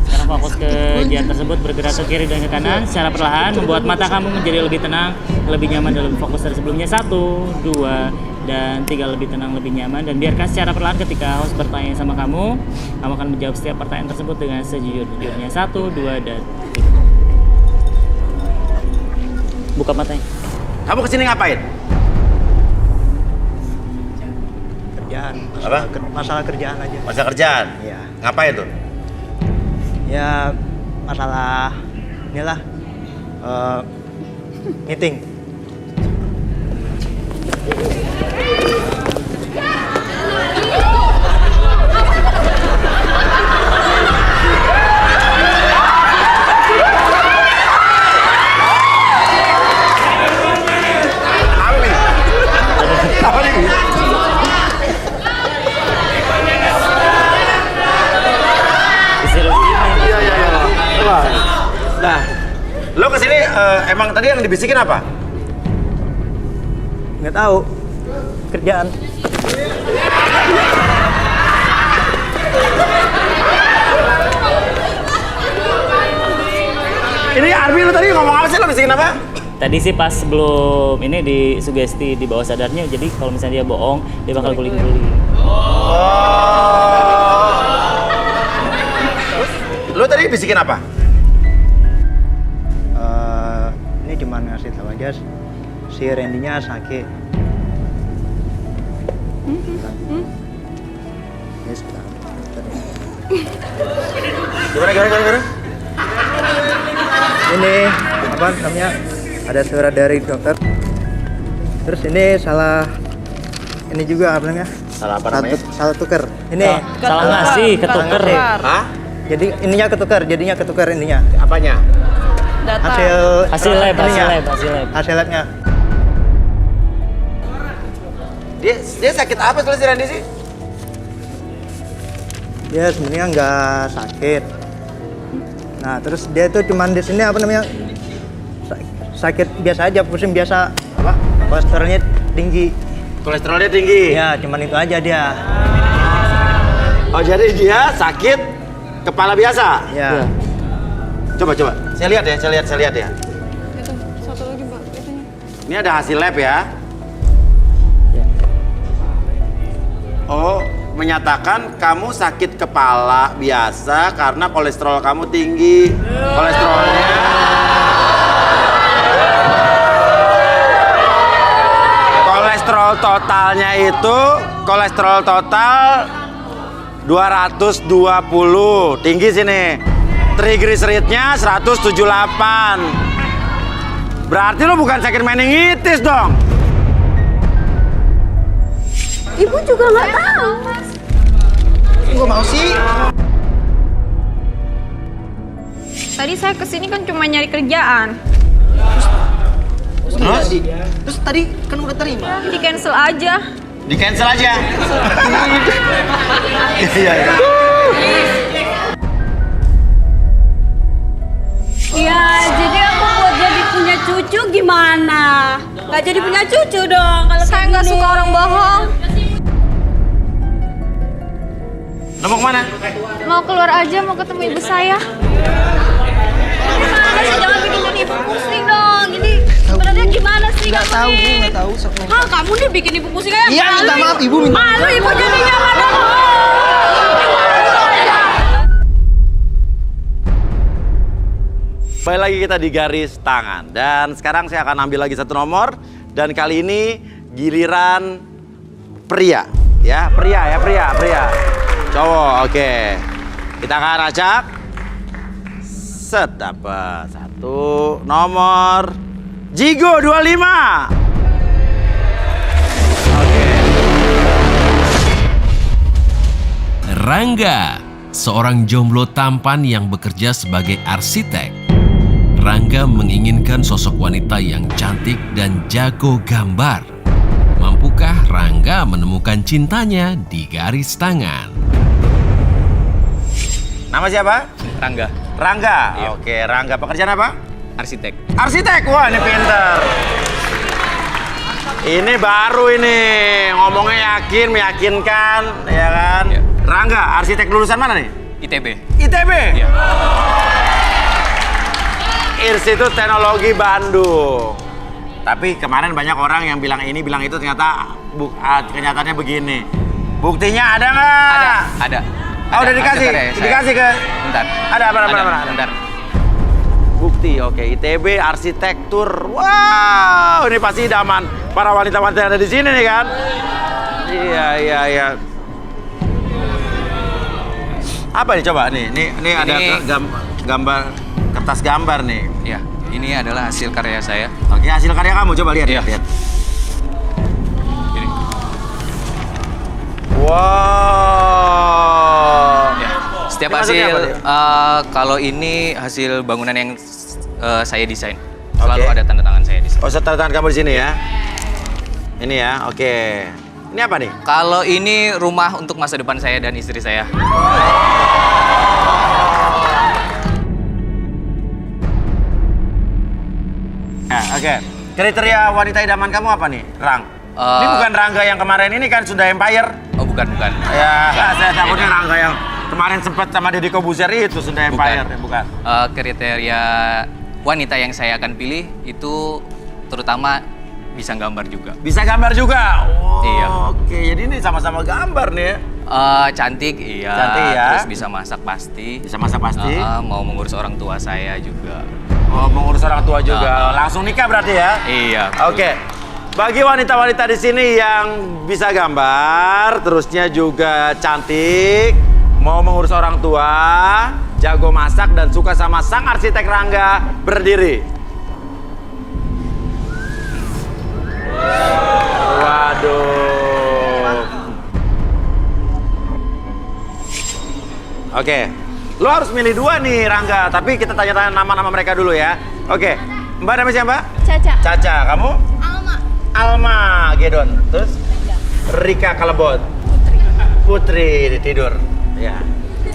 Sekarang fokus ke jari tersebut, bergerak ke kiri dan ke kanan secara perlahan, membuat mata kamu menjadi lebih tenang, lebih nyaman dan lebih fokus dari sebelumnya. 1, 2, dan 3, lebih tenang, lebih nyaman. Dan biarkan secara perlahan ketika host bertanya sama kamu akan menjawab setiap pertanyaan tersebut dengan sejujur-jujurnya. 1, 2, dan 3. Buka matanya. Kamu kesini ngapain? Kerjaan. Apa? Masalah kerjaan aja. Masa kerjaan? Iya. Ngapain tuh? Ya masalah inilah meeting. Apa nih? Iya. Nah, lo kesini emang tadi yang dibisikin apa? Nggak tahu. Kerjaan. Ini Arbi lo tadi ngomong apa sih? Lo bisikin apa? Tadi sih pas sebelum ini disugesti di bawah sadarnya, jadi kalau misalnya dia bohong, dia bakal guling-guling. Lo tadi bisikin apa? Ini cuma ngasih tahu aja si Randy-nya sakit. Yes, Gimana? ini apa namanya? Ada surat dari dokter. Terus ini salah ini juga apa namanya? Salah apa namanya? Salah tuker. Ini Salah ngasih, ketuker. Hah? jadi ininya ketukar, jadinya ketukar ininya. Apanya? Data. Hasil lab, ininya. hasil lab. Hasil labnya. Dia sakit apa si Randy sih? Dia sebenarnya nggak sakit. Nah, terus dia tuh cuman di sini apa namanya? Sakit biasa aja, pusing biasa. Apa? Kolesterolnya tinggi. Kolesterolnya tinggi? Ya, cuman itu aja dia. Oh, jadi dia sakit kepala biasa? Ya. Coba. Saya lihat ya. Itu satu lagi, Mbak. Itunya. Ini ada hasil lab ya? Oh, menyatakan kamu sakit kepala biasa karena kolesterol kamu tinggi. Kolesterol totalnya itu kolesterol total 220. Tinggi sini. Triglyceridnya 178. Berarti lu bukan sakit meningitis dong. Ibu juga nggak tahu. Gue mau sih. Tadi saya kesini kan cuma nyari kerjaan. Terus tadi kan udah terima. Di cancel aja. Di cancel aja. Iya. Ya, jadi aku buat jadi punya cucu gimana? Gak jadi punya cucu dong kalau Saya nggak suka orang bohong. Lo mau kemana? Mau keluar aja, mau ketemu ibu saya. gimana sih? Jangan bikin jadi ibu pusing dong. Ini sebenarnya gimana sih? Nggak tahu, Bu, nggak tahu. Hah, kamu nih bikin ibu pusing aja. Iya, minta maaf, Ibu, minta maaf. Malu ibu jadinya mana? Baik, lagi kita di garis tangan. Dan sekarang saya akan ambil lagi satu nomor. Dan kali ini giliran pria. Ya, pria. Cowok, oke. Kita akan acak. Set, dapat satu nomor. Jigo 25. Oke. Rangga, seorang jomblo tampan yang bekerja sebagai arsitek. Rangga menginginkan sosok wanita yang cantik dan jago gambar. Mampukah Rangga menemukan cintanya di garis tangan? Nama siapa? Rangga. Rangga. Iya. Oke, Rangga. Pekerjaan apa? Arsitek. Arsitek. Wah, ini pinter. Ini baru ini. Ngomongnya yakin, meyakinkan, ya kan? Iya. Rangga, arsitek lulusan mana nih? ITB. ITB? Iya. Institut Teknologi Bandung. Tapi kemarin banyak orang yang bilang ini, bilang itu, ternyata kenyataannya begini. Buktinya ada nggak? Ada. Oh, udah dikasih? Dikasih ke? Bentar. Ada, mana? Bentar. Bukti, oke. ITB arsitektur. Wow, ini pasti idaman para wanita-wanita yang ada di sini nih kan? Iya. Apa nih coba nih? Ini ada gambar, kertas gambar nih. Ya, ini adalah hasil karya saya. Oke, hasil karya kamu coba lihat. Iya. Lihat. Ini. Wow. Ya. Setiap Ini maksudnya hasil, apa, kalau ini hasil bangunan yang saya desain. Selalu ada tanda tangan saya di sini. Oh, tanda tangan kamu di sini ya? Ini ya, oke. Ini apa nih? Kalau ini rumah untuk masa depan saya dan istri saya. Ya, oke. Kriteria wanita idaman kamu apa nih, Rang? Ini bukan Rangga yang kemarin ini kan sudah Empire. Oh, bukan. Ya, saya takutnya Rangga yang kemarin sempat sama Deddy Kobuzer itu sudah Empire. Bukan. Kriteria wanita yang saya akan pilih itu terutama bisa gambar juga. Bisa gambar juga? Oh, iya. Oke, jadi ini sama-sama gambar nih ya? Cantik, iya. Cantik ya? Terus bisa masak pasti. Bisa masak pasti? Mau mengurus orang tua saya juga. Oh, mengurus orang tua juga. Langsung nikah berarti ya? Iya. Oke. Bagi wanita-wanita di sini yang bisa gambar, terusnya juga cantik, mau mengurus orang tua, jago masak dan suka sama sang arsitek Rangga berdiri. Waduh. Oke, lo harus milih 2 nih Rangga, tapi kita tanya-tanya nama-nama mereka dulu ya. Oke, Mbak namanya siapa? Caca. Caca, kamu? Alma. Alma Gedon, terus? Rika Kalebot. Putri tidur. Ya.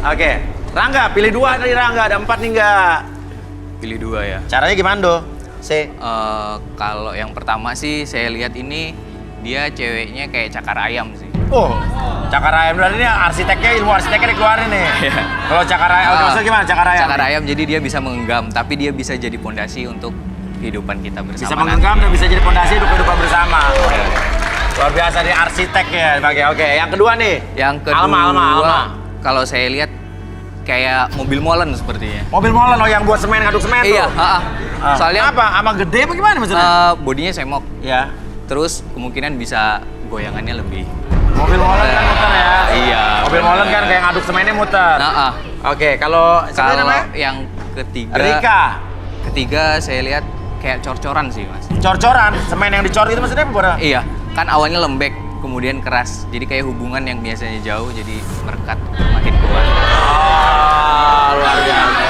Oke, Rangga pilih 2 dari Rangga, ada 4 nih nggak? Pilih 2 ya. Caranya gimana Do? Kalau yang pertama sih saya lihat ini dia ceweknya kayak cakar ayam sih. Oh, cakar ayam berarti ini arsiteknya, ilmu arsiteknya dikeluarin nih. Kalau cakar ayam, maksudnya gimana cakar ayam? Cakar ayam jadi dia bisa mengenggam, tapi dia bisa jadi pondasi untuk kehidupan kita bersama. Bisa mengenggam dan bisa jadi pondasi untuk kehidupan bersama. Luar biasa nih arsitek ya. Oke, yang kedua nih. Yang kedua, Alma. kalau saya lihat kayak mobil molen sepertinya. Mobil molen yang buat semen, ngaduk semen tuh. Iya, soalnya apa? Ama gede apa gimana maksudnya? Bodinya semok. Ya. Terus kemungkinan bisa goyangannya lebih. Mobil molen kan muter ya? Iya. Mobil molen kan kayak ngaduk semennya muter. Oke, kalau yang ketiga. Rika. Ketiga saya lihat kayak cor-coran sih mas. Cor-coran? Semen yang dicor itu maksudnya apa? Iya, kan awalnya lembek, kemudian keras. Jadi kayak hubungan yang biasanya jauh jadi merekat, makin kuat. Luar biasa.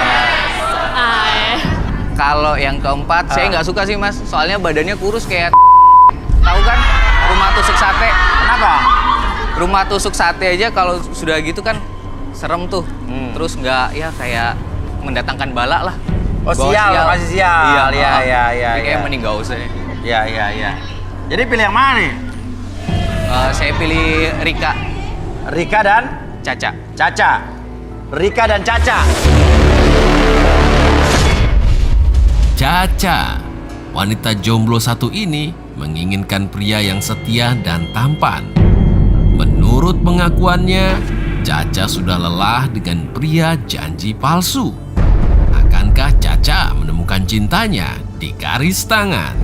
Kalau yang keempat, saya nggak suka sih mas. Soalnya badannya kurus kayak tahu kan rumah tusuk sate. Kenapa? Rumah tusuk sate aja kalau sudah gitu kan serem tuh. Terus nggak ya kayak mendatangkan bala lah. Oh sial, masih sial. Iya. Kayak mending nggak usah deh. Iya. Jadi pilih yang mana nih? Saya pilih Rika. Rika dan? Caca. Caca. Rika dan Caca. Caca, wanita jomblo satu ini menginginkan pria yang setia dan tampan. Menurut pengakuannya, Caca sudah lelah dengan pria janji palsu. Akankah Caca menemukan cintanya di garis tangan?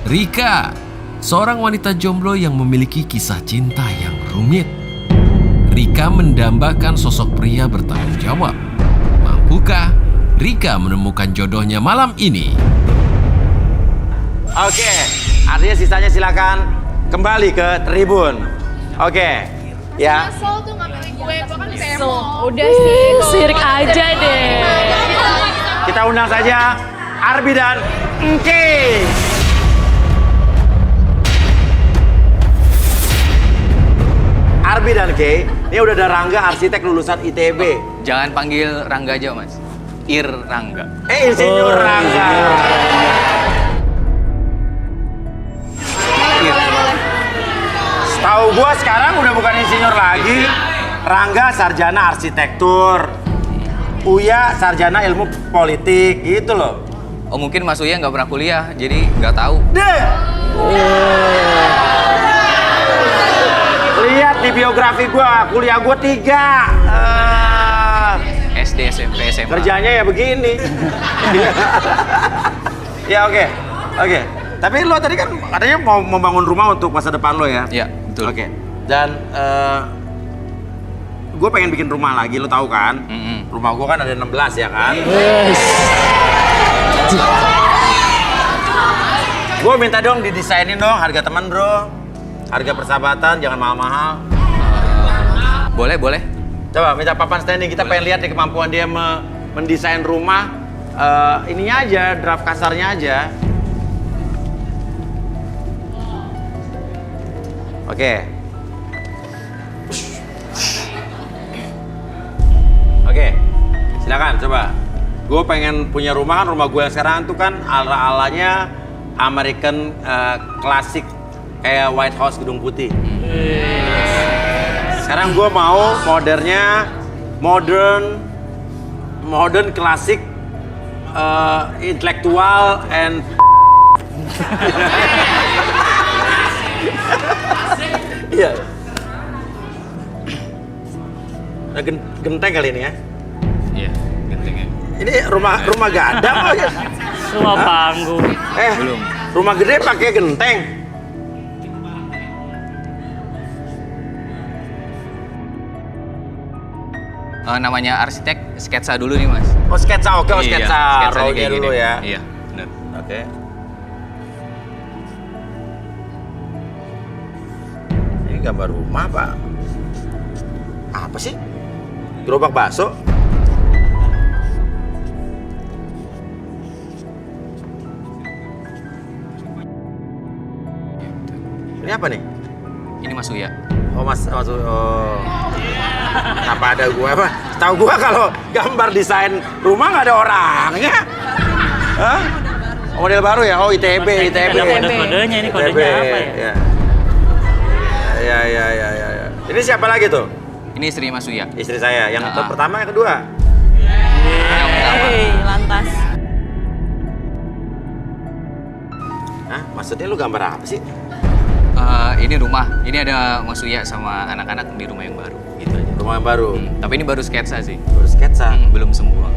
Rika, seorang wanita jomblo yang memiliki kisah cinta yang rumit. Rika mendambakan sosok pria bertanggung jawab. Mampukah Rika menemukan jodohnya malam ini? Oke, artinya sisanya silakan kembali ke tribun. Oke, ya. Sol tuh nggak milih gue kan So, udah sih, sirik aja deh. Kita undang saja Arbi dan Engke. Arbi dan Kay, ini udah ada Rangga arsitek lulusan ITB. Jangan panggil Rangga aja mas. Rangga. Insinyur Rangga. Setahu gua sekarang udah bukan insinyur lagi. Rangga sarjana arsitektur. Uya sarjana ilmu politik gitu loh. Oh mungkin Mas Uya nggak pernah kuliah, jadi nggak tahu. Deh. Lihat di biografi gua, kuliah gua 3. SD, SMP, SMA. Kerjanya ya begini. Ya oke. Tapi lo tadi kan katanya mau membangun rumah untuk masa depan lo ya? Iya, betul. Oke. Dan gue pengen bikin rumah lagi, lo tahu kan? Rumah gue kan ada 16 ya kan? Yes. Gue minta dong didesainin dong harga teman bro. Harga persahabatan, jangan mahal-mahal. Boleh. Coba minta papan standing, kita pengen lihat nih kemampuan dia mendesain rumah. Ininya aja, draft kasarnya aja. Oke, silakan coba. Gue pengen punya rumah kan, rumah gue yang sekarang tuh kan ala-alanya American klasik kayak White House Gedung Putih. Sekarang gue mau modernnya modern klasik intelektual and iya. Nah, genteng kali ini ya. Iya, genteng ya. Ini rumah gadang apa ya? Rumah panggung. Belum. Rumah gede pakai genteng. namanya arsitek sketsa dulu nih, Mas. Oh, sketsa. Oke, Iya, sketsa. sketsanya Raw-nya kayak dulu gini. ya. Iya, benar. Oke. Ini gambar rumah, Pak. Apa sih? Gerobak bakso? Ini apa nih? Ini Mas Uya. Oh, oh. Kenapa ada gua apa? Tahu gua kalau gambar desain rumah nggak ada orangnya. Hah? Model baru ya? Oh, ITB. Ada kode-kodenya, ini kodenya apa ya? Ya. Ini siapa lagi tuh? Ini istri Mas Uya. Istri saya. Yang pertama, yang kedua. Hei, lantas. Hah? Maksudnya lu gambar apa sih? Ini rumah. Ini ada Mas Uya sama anak-anak di rumah yang baru. Gitu aja. Rumah yang baru. Tapi ini baru sketsa sih. Baru sketsa. Belum semua.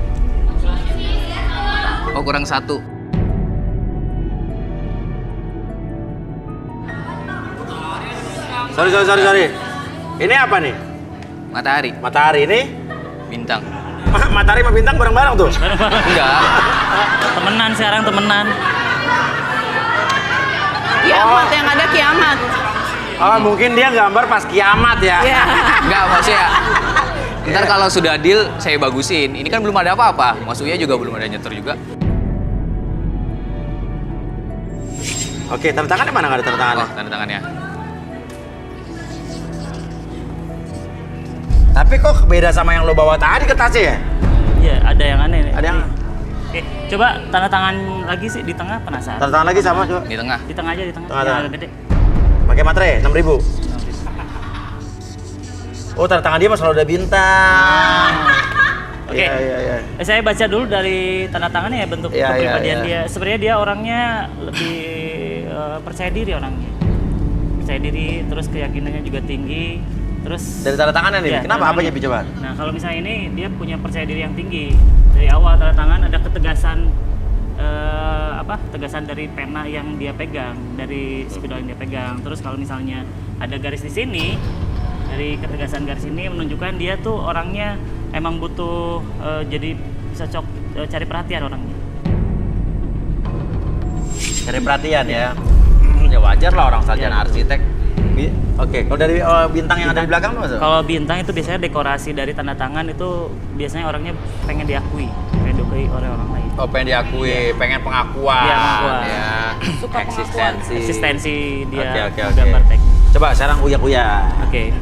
Oh, kurang satu. Sorry. Ini apa nih? Matahari. Matahari ini? Bintang. Matahari sama bintang bareng-bareng tuh? Enggak. Temenan sekarang, temenan. Kiamat yang ada kiamat. Oh, mungkin dia gambar pas kiamat ya? Iya. Enggak, maksudnya. Ntar kalau sudah deal, saya bagusin. Ini kan belum ada apa-apa. Mas Uya juga belum ada nyetor juga. Oke, tanda tangannya mana? Nggak ada tanda tangannya? Oh, tanda tangannya. Tapi kok beda sama yang lo bawa tadi kertasnya ya? Iya, ada yang aneh nih. Ada yang... Coba tanda tangan lagi sih di tengah, penasaran. Tanda tangan lagi sama coba? Di tengah. Di tengah aja, di tengah. Tengah. Yang agak gede. Pakai materai, 6.000. Oh, tanda tangan dia mas selalu ada bintang. Oke. Iya. Saya baca dulu dari tanda tangannya ya, bentuk Iya, kepribadian iya. dia. Sebenarnya dia orangnya lebih percaya diri orangnya. Percaya diri, terus keyakinannya juga tinggi. Terus Dari tanda tangannya nih, ya, kenapa? tanda Apanya, tangannya. Pi, coba? Nah, kalau misalnya ini dia punya percaya diri yang tinggi. Dari awal tanda tangan ada ketegasan tegasan dari pena yang dia pegang, dari spidol yang dia pegang. Terus kalau misalnya ada garis di sini, dari ketegasan garis ini menunjukkan dia tuh orangnya emang butuh jadi bisa cari perhatian orangnya. Cari perhatian ya? Ya wajar lah orang sarjana arsitek. Oke, kalau dari bintang yang ada di belakang tuh? Kalau bintang itu biasanya dekorasi dari tanda tangan itu biasanya orangnya pengen diakui oleh orang lain. Oh, pengen diakui, pengen pengakuan. Iya, pengakuan. Ya. Suka Eksistensi. Eksistensi dia Oke. gambar teknik. Coba sekarang uyak-uyak. Oke.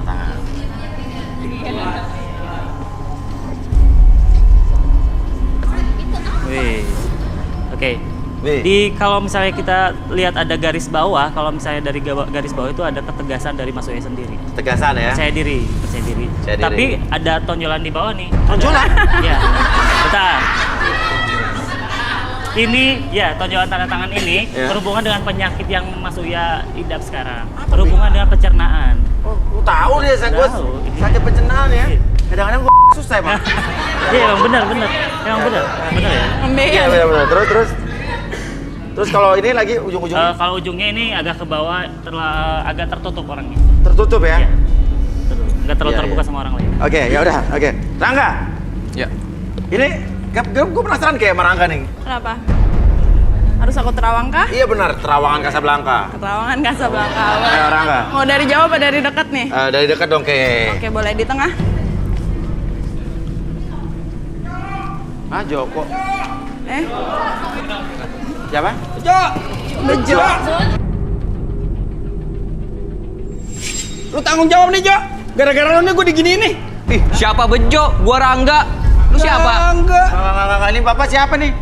Tangan. Wih. Oke. Wih. Di kalau misalnya kita lihat ada garis bawah, kalau misalnya dari garis bawah itu ada ketegasan dari Mas Uya sendiri. Tegasan ya? Percaya diri. Percaya diri. Tapi ada tonjolan di bawah nih. Tonjolan? Iya. Bentar. Ini ya tonjolan tanda tangan ini berhubungan dengan penyakit yang Mas Uya idap sekarang. Berhubungan dengan pencernaan. Oh, lu tahu dia saya sakit pencernaan ya. Kadang-kadang gue susah emang. Iya, emang benar. Emang benar ya. Iya benar. Terus kalau ini lagi ujung-ujungnya? Kalau ujungnya ini agak ke bawah, agak tertutup orangnya. Tertutup ya? Iya. Nggak terlalu Iya, terbuka iya. sama orang lain. Oke, ya udah. Oke. Rangga. Ya. Ini gue penasaran kayak sama Rangga nih. Kenapa? Harus aku terawang kah? Iya benar, Terawangan Casablanca. Terawangan Casablanca. Ayo Rangga. Mau dari jauh apa dari dekat nih? Dari dekat dong Oke, boleh di tengah. Joko. Siapa? Bejo. Lu tanggung jawab nih, Jo. Gara-gara lu nih gue diginiin nih. Ih, siapa Bejo? Gua Rangga. Lu siapa? Enggak. Enggak. Ini Bapak siapa nih?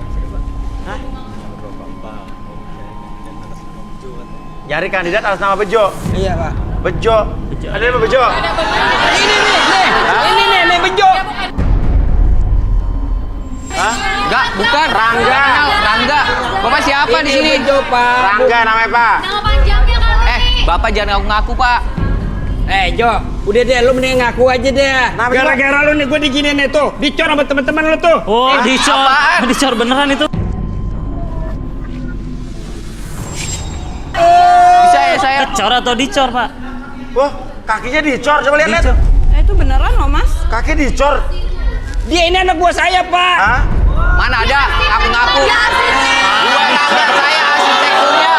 Nyari kandidat atas nama Bejo. Iya, Pak. Bejo. Ada nama Bejo? Ini nih Bejo. Hah? Enggak, bukan. Rangga. Rangga. Bapak siapa di sini? Bejo, Pak. Rangga namanya, Pak. Bapak jangan ngaku-ngaku, Pak. Jo, udah deh, lu mending ngaku aja deh. Gara-gara lu nih gue diginiin nih tuh, dicor sama teman-teman lu tuh. Oh, dicor beneran itu. Bisa ya saya? Kecor atau dicor, Pak? Wah, kakinya dicor, coba lihat. Itu beneran loh, Mas. Kaki dicor? Dia ini anak buah saya, Pak. Hah? Mana ada ngaku-ngaku. Gua nabrak saya arsitekturnya.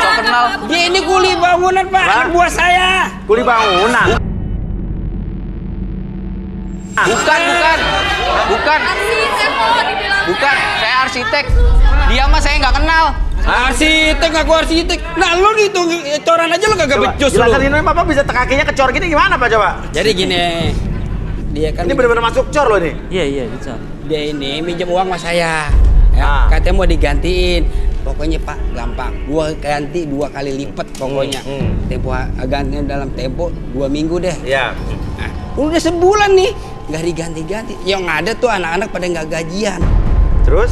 So kenal. Dia ini kuli bangunan, Pak. Anak buah saya. Kuli bangunan? Bukan. Bukan, saya arsitek. Dia mah saya nggak kenal. Arsitek, aku arsitek. Nah, lu gitu coran aja lu kagak becus lu. Jelasan ini Bapak bisa kakinya kecor gini gimana Pak coba? Jadi gini, dia kan Ini benar-benar masuk cor loh nih. Iya, bisa. dia ini minjem uang sama saya. Ya, katanya mau digantiin. Pokoknya Pak, gampang. Gua ganti 2 kali lipat pokoknya. Tempo gantinya dalam tempo 2 minggu deh. Iya. Nah, udah sebulan nih nggak diganti-ganti. Yang ada tuh anak-anak pada nggak gajian. Terus?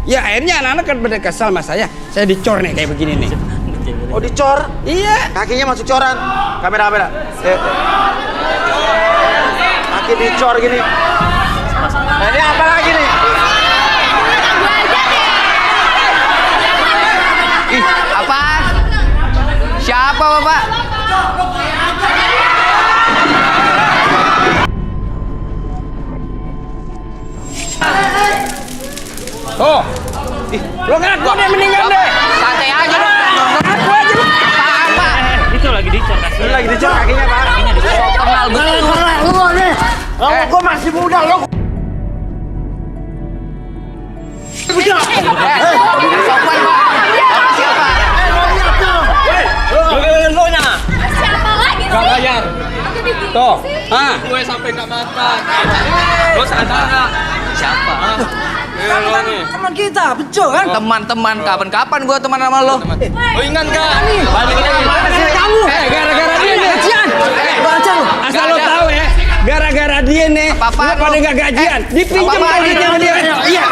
Ya akhirnya anak-anak kan pada kesal sama saya. Saya dicor nih kayak begini nih. Oh dicor? Iya. Kakinya masuk coran. Kamera. Kaki dicor gini. Nah, ini apa lagi nih? Ih, apaan? Siapa Bapak? Oh, lo ngaku deh meninggal deh. Santai aja dong. Ngaku aja lo. Apaan Pak? Itu lagi dicor kaki. Ini lagi dicor kakinya Pak. Kenal betul. Lu nih, gua masih muda lo. Sopan Pak. Bapak siapa? Lo nya. Siapa lagi Gak bayar. Tuh, Gue sampai gak makan. Lo sadar gak? Siapa? Teman kita, betul kan? Teman-teman, kapan-kapan gue teman sama lo. Lo ingat gak? Baliknya gimana sih? Kamu. gara-gara dia nih. Gajian. Baca lu. Asal lo tahu ya, gara-gara dia nih, lo Apa-apaan pada lo? nggak gajian, dipinjam Apa-apaan duitnya lo? sama dia. Iya.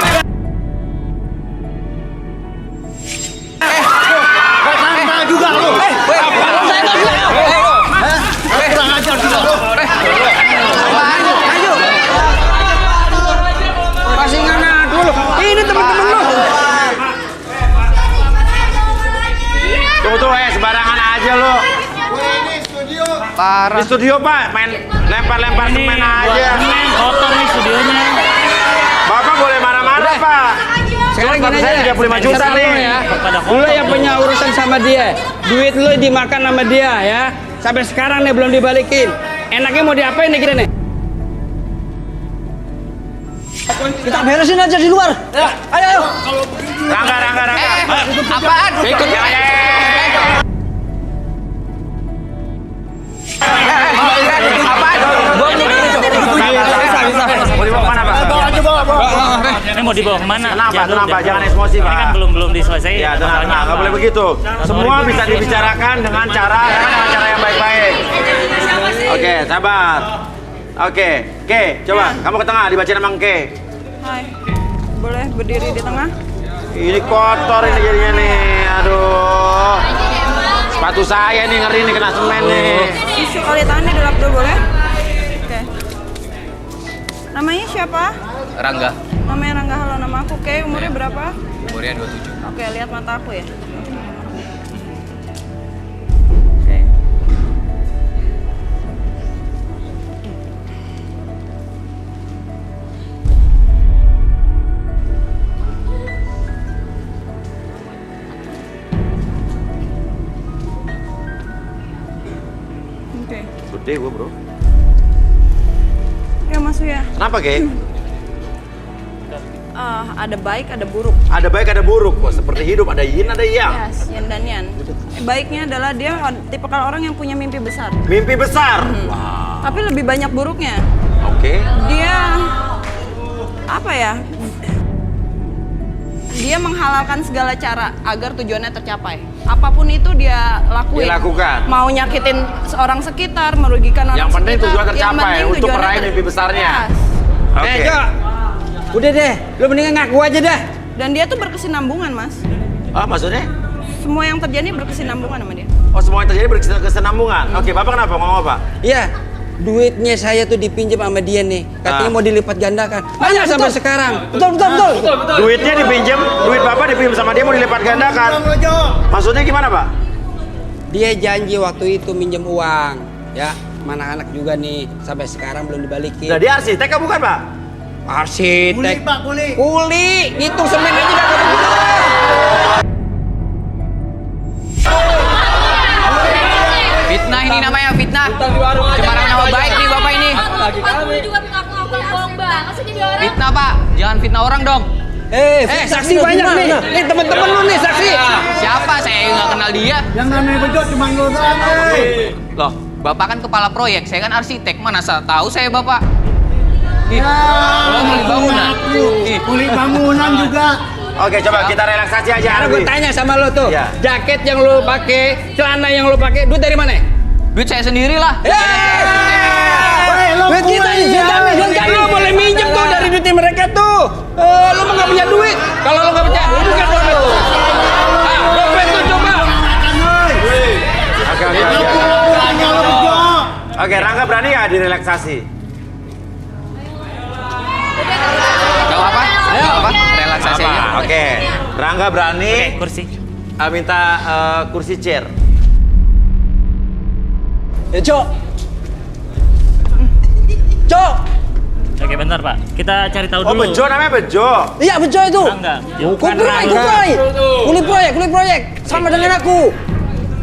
Sama juga lu. Kurang ajar juga lu. Kasih nganak dulu. Ini teman-teman lo. Tunggu sembarangan aja lu. Parah. Di studio Pak, main lempar-lempar semen aja. Kotor nih studionya. Bapak boleh marah-marah Pak. Sekarang Cuma gini saya aja. 35 juta Terserah nih. lo ya. Pada Lo yang punya urusan sama dia. Duit lo dimakan sama dia ya. Sampai sekarang nih belum dibalikin. Enaknya mau diapain nih kita nih? Kita beresin aja di luar. Ayo. Rangga. Apaan? Ikut ya. Apaan? Mau dibawa kemana Pak? Ini mau dibawa kemana? Kenapa? Jangan emosi Pak. Ini kan belum diselesaikan. Ya tenang, nggak boleh begitu. Semua bisa dibicarakan dengan cara yang baik-baik. Oke, sabar. Oke, Ke, coba kamu ke tengah dibacain sama Ke. Hai. Boleh berdiri di tengah? Ini kotor ini jadinya nih, aduh. Sepatu saya nih ngeri nih kena semen nih. Tisu kali tangannya dilap dulu boleh? Oke. Namanya siapa? Rangga. Namanya Rangga. Halo, nama aku Kay. Umurnya berapa? Umurnya 27. Oke, lihat mata aku ya. Oke. Gede gua bro. Ya masuk ya. Kenapa Ke? Ada baik, ada buruk. Ada baik ada buruk. Wah, seperti hidup ada yin ada yang. Yes, yin dan yang. Baiknya adalah dia tipikal orang yang punya mimpi besar. Mimpi besar. Tapi lebih banyak buruknya. Oke. Dia apa ya? Dia menghalalkan segala cara agar tujuannya tercapai. Apapun itu dia lakuin. Dilakukan. Mau nyakitin seorang sekitar, merugikan orang Yang penting sekitar. tujuan tercapai penting untuk tujuannya meraih mimpi besarnya. Yes. Oke. Jo, udah deh, lo mendingan ngaku aja dah. Dan dia tuh berkesinambungan, Mas. Ah, maksudnya? Semua yang terjadi berkesinambungan sama dia. Oh, semua yang terjadi berkesinambungan. Oke, Bapak kenapa ngomong apa? Iya, duitnya saya tuh dipinjam sama dia nih. Katanya mau dilipat gandakan. Mana sampai sekarang? Betul. Duitnya dipinjam, duit Bapak dipinjam sama dia mau dilipat gandakan. Maksudnya gimana, Pak? Dia janji waktu itu minjem uang. Ya, mana anak juga nih sampai sekarang belum dibalikin. Nah, dia arsitek kan bukan, Pak? Arsitek. Pak, kuli. Kuli, ngitung semen aja gak ada. Fitnah ini namanya, fitnah. Cemaran nama baik nih Bapak ini. Fitnah, Pak. Jangan fitnah orang dong. Saksi banyak nih. Nih temen-temen lu nih saksi. Siapa? Saya nggak kenal dia. Yang namanya bejo cuma lu doang. Loh, Bapak kan kepala proyek, saya kan arsitek. Mana tahu saya Bapak? Ih, kuli bangunan. Kuli bangunan juga. Oke, coba kita relaksasi aja. Sekarang gue tanya sama lo tuh, Ya. jaket yang lo pakai, celana yang lo pakai, duit dari mana? Duit saya sendiri lah. Duit kita jangan lo boleh minjem tuh dari duitnya mereka tuh. Lo mah nggak punya duit. Kalau lo nggak percaya, bukan dompet tuh. Dompet tuh coba. Oke, Rangga berani nggak direlaksasi? Gak apa-apa. Gak apa-apa. Relaksasi aja. Oke, Rangga berani. Kursi. Minta kursi chair. Ya, Cok. Cok. Oke, bentar Pak. Kita cari tahu Oh, dulu. bejo namanya bejo. Iya, bejo itu. Enggak. Kuli proyek. Sama dengan aku.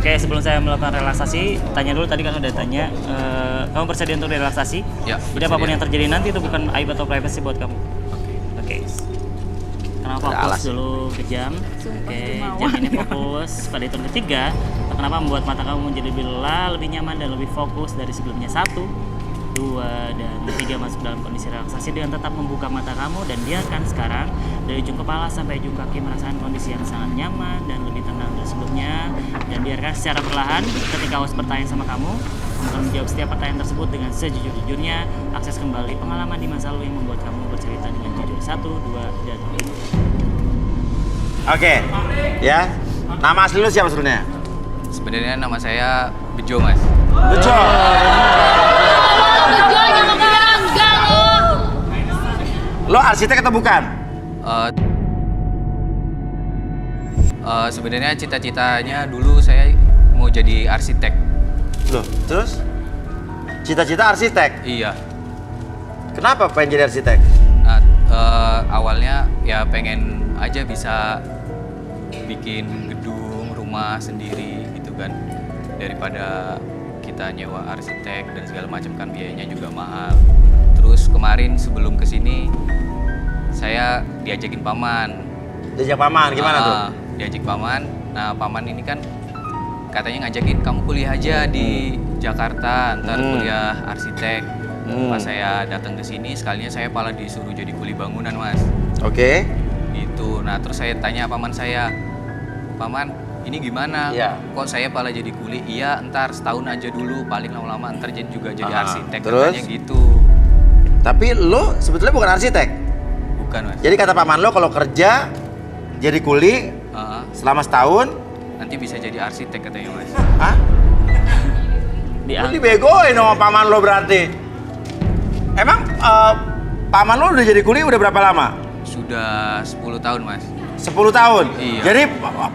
Oke, sebelum saya melakukan relaksasi, tanya dulu tadi kan udah tanya, kamu bersedia untuk relaksasi? Ya, Jadi apapun bersedia. yang terjadi nanti itu bukan aib atau privacy buat kamu. Oke. Kenapa fokus dulu ke jam? Oke, jam ini fokus pada hitung ketiga. Kenapa membuat mata kamu menjadi lebih lelah, lebih nyaman dan lebih fokus dari sebelumnya? 1, 2, dan 3 masuk dalam kondisi relaksasi dengan tetap membuka mata kamu dan biarkan sekarang dari ujung kepala sampai ujung kaki merasakan kondisi yang sangat nyaman dan lebih tenang dari sebelumnya, dan biarkan secara perlahan ketika host bertanya sama kamu akan menjawab setiap pertanyaan tersebut dengan sejujur-jujurnya. Akses kembali pengalaman di masa lalu yang membuat kamu bercerita dengan jujur. 1, 2, dan 3. Oke, ya. Nama asli lu siapa sebenarnya? Sebenarnya nama saya Bejo, Mas. Bejo. Lo arsitek atau bukan? Sebenarnya cita-citanya dulu saya mau jadi arsitek. Loh, terus? Cita-cita arsitek? Iya. Kenapa pengen jadi arsitek? Nah, awalnya ya pengen aja bisa bikin gedung, rumah sendiri gitu kan. Daripada kita nyewa arsitek dan segala macam kan biayanya juga mahal. Terus kemarin sebelum kesini saya diajakin paman. Diajak paman, gimana tuh? Diajak paman. Nah, paman ini kan katanya ngajakin kamu kuliah aja di Jakarta, ntar kuliah arsitek. Pas saya datang ke sini, sekalinya saya malah disuruh jadi kuli bangunan, Mas. Oke. Gitu. Nah, terus saya tanya paman saya, paman, ini gimana? Iya. Kok saya malah jadi kuli? Iya, ntar setahun aja dulu, paling lama-lama ntar juga jadi arsitek. Terus? Katanya gitu. Tapi lo sebetulnya bukan arsitek? Bukan, Mas. Jadi kata paman lo kalau kerja jadi kuli selama setahun nanti bisa jadi arsitek katanya, Mas. Hah? Lo dibegoin sama paman lo berarti. Emang paman lo udah jadi kuli udah berapa lama? Sudah 10 tahun, Mas. 10 tahun? Iya. Jadi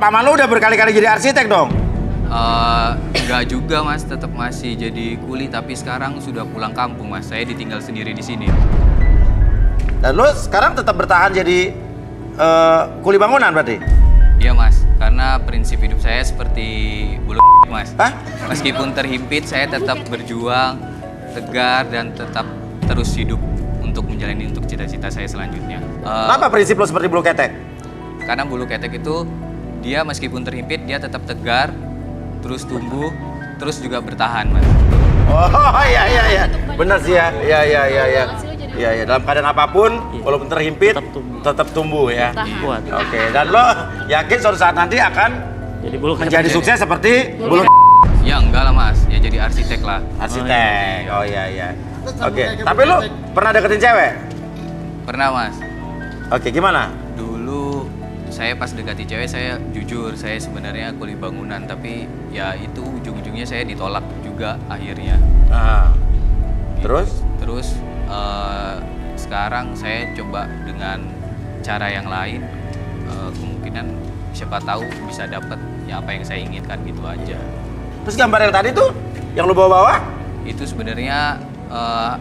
paman lo udah berkali-kali jadi arsitek dong? Enggak juga, Mas, tetap masih jadi kuli, tapi sekarang sudah pulang kampung, Mas. Saya ditinggal sendiri di sini. Dan lo sekarang tetap bertahan jadi kuli bangunan berarti? Iya, Mas, karena prinsip hidup saya seperti bulu Mas. Hah? Meskipun terhimpit, saya tetap berjuang, tegar, dan tetap terus hidup untuk menjalani untuk cita-cita saya selanjutnya. Kenapa prinsip lo seperti bulu ketek? Karena bulu ketek itu, dia meskipun terhimpit, dia tetap tegar, terus tumbuh, terus juga bertahan, Mas. Oh iya, benar sih ya, iya, dalam keadaan apapun, walaupun terhimpit, tetap tumbuh ya. Kuat. Oke, dan lo yakin suatu saat nanti akan Jadi bulu menjadi sukses seperti bulu Ya enggak lah, Mas, ya jadi arsitek lah. arsitek. Oh iya. Oke, tapi lo pernah deketin cewek? Pernah, Mas. Oke, gimana? Dulu saya pas dekati cewek, saya jujur, saya sebenarnya kuli bangunan, tapi ya itu ujung-ujungnya saya ditolak juga akhirnya. Terus? Terus sekarang saya coba dengan cara yang lain, kemungkinan siapa tahu bisa dapat ya apa yang saya inginkan gitu aja. Terus gambar yang tadi tuh, yang lo bawa-bawa, itu sebenarnya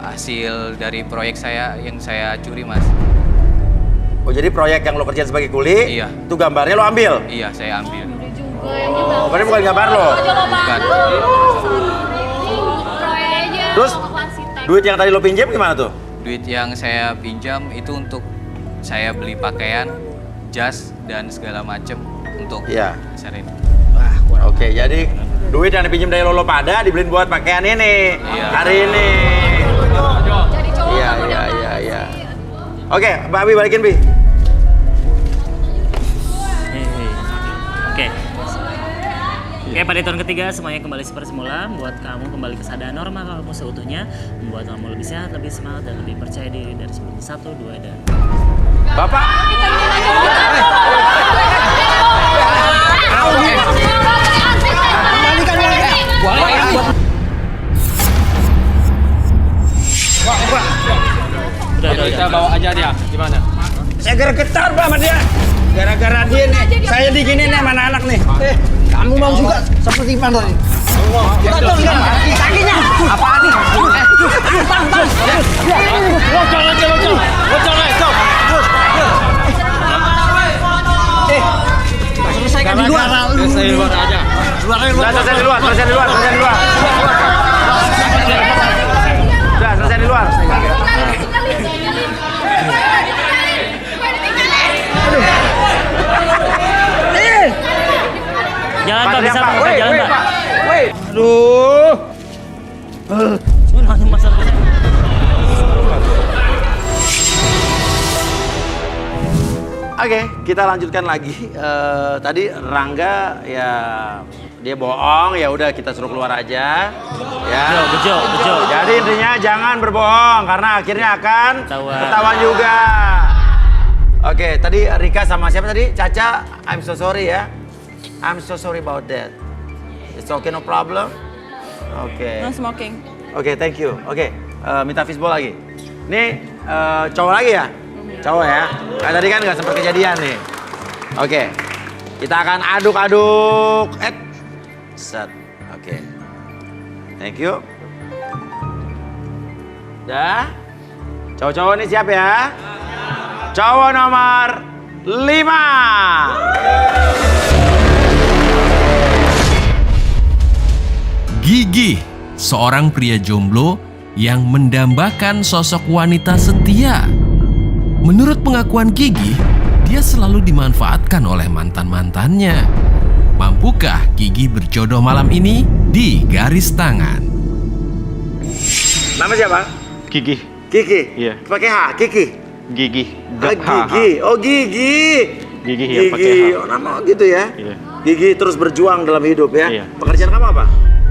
hasil dari proyek saya yang saya curi, Mas. Oh, jadi proyek yang lo kerjain sebagai kuli, iya, itu gambarnya lo ambil? Iya, saya ambil. Oh, berarti bukan gambar lo? Bukan. Terus duit yang tadi lo pinjam gimana tuh? Duit yang saya pinjam itu untuk saya beli pakaian, jas, dan segala macem untuk besar ini. Oke, jadi duit yang dipinjam dari lo pada dibeliin buat pakaian ini hari ini. Iya. Oke, Mbak Abi balikin, Bi. Oke, pada tahun ketiga semuanya kembali seperti semula, membuat kamu kembali kesadaran normal kamu seutuhnya, membuat kamu lebih sehat, lebih semangat, dan lebih percaya diri dari sebelumnya. 1, 2, dan... Bapak! Udah, kita bawa aja dia, gimana? Saya gergetar Pak sama dia. Gara-gara dia nih, saya diginiin sama anak-anak nih. Kamu mau juga seperti Pandor ini? Kakinya. Apaan nih? Locol. Selesaikan di luar. Selesai di luar aja. Selesai di luar. Udah, selesai di luar. Jalan Pak, bisa Pak, jalan Pak. Aduh. Cuma hanya masalah. Oke, kita lanjutkan lagi. Tadi Rangga ya dia bohong, ya udah kita suruh keluar aja. Ya. Bejo. Jadi intinya jangan berbohong karena akhirnya akan ketahuan juga. Oke, tadi Rika sama siapa tadi? Caca, I'm so sorry ya. I'm so sorry about that. It's okay, no problem. Oke. No smoking. Oke, thank you. Oke, minta fishball lagi. Nih cowok lagi ya? Cowok ya? Kayak tadi kan nggak sempat kejadian nih. Oke, kita akan aduk-aduk. Set. Oke. Thank you. Dah. Cowok-cowok nih siap ya? Cowok nomor 5. Gigi, seorang pria jomblo yang mendambakan sosok wanita setia. Menurut pengakuan Gigi, dia selalu dimanfaatkan oleh mantan-mantannya. Mampukah Gigi berjodoh malam ini? Di Garis Tangan. Nama siapa? Gigi. Kiki? Iya. Pakai H, Kiki? Gigi. Gigi. Oh, Gigi. Gigi ya pakai H. Oh, nama gitu ya? Iya. Gigi terus berjuang dalam hidup ya? Iya. Pekerjaan kamu apa?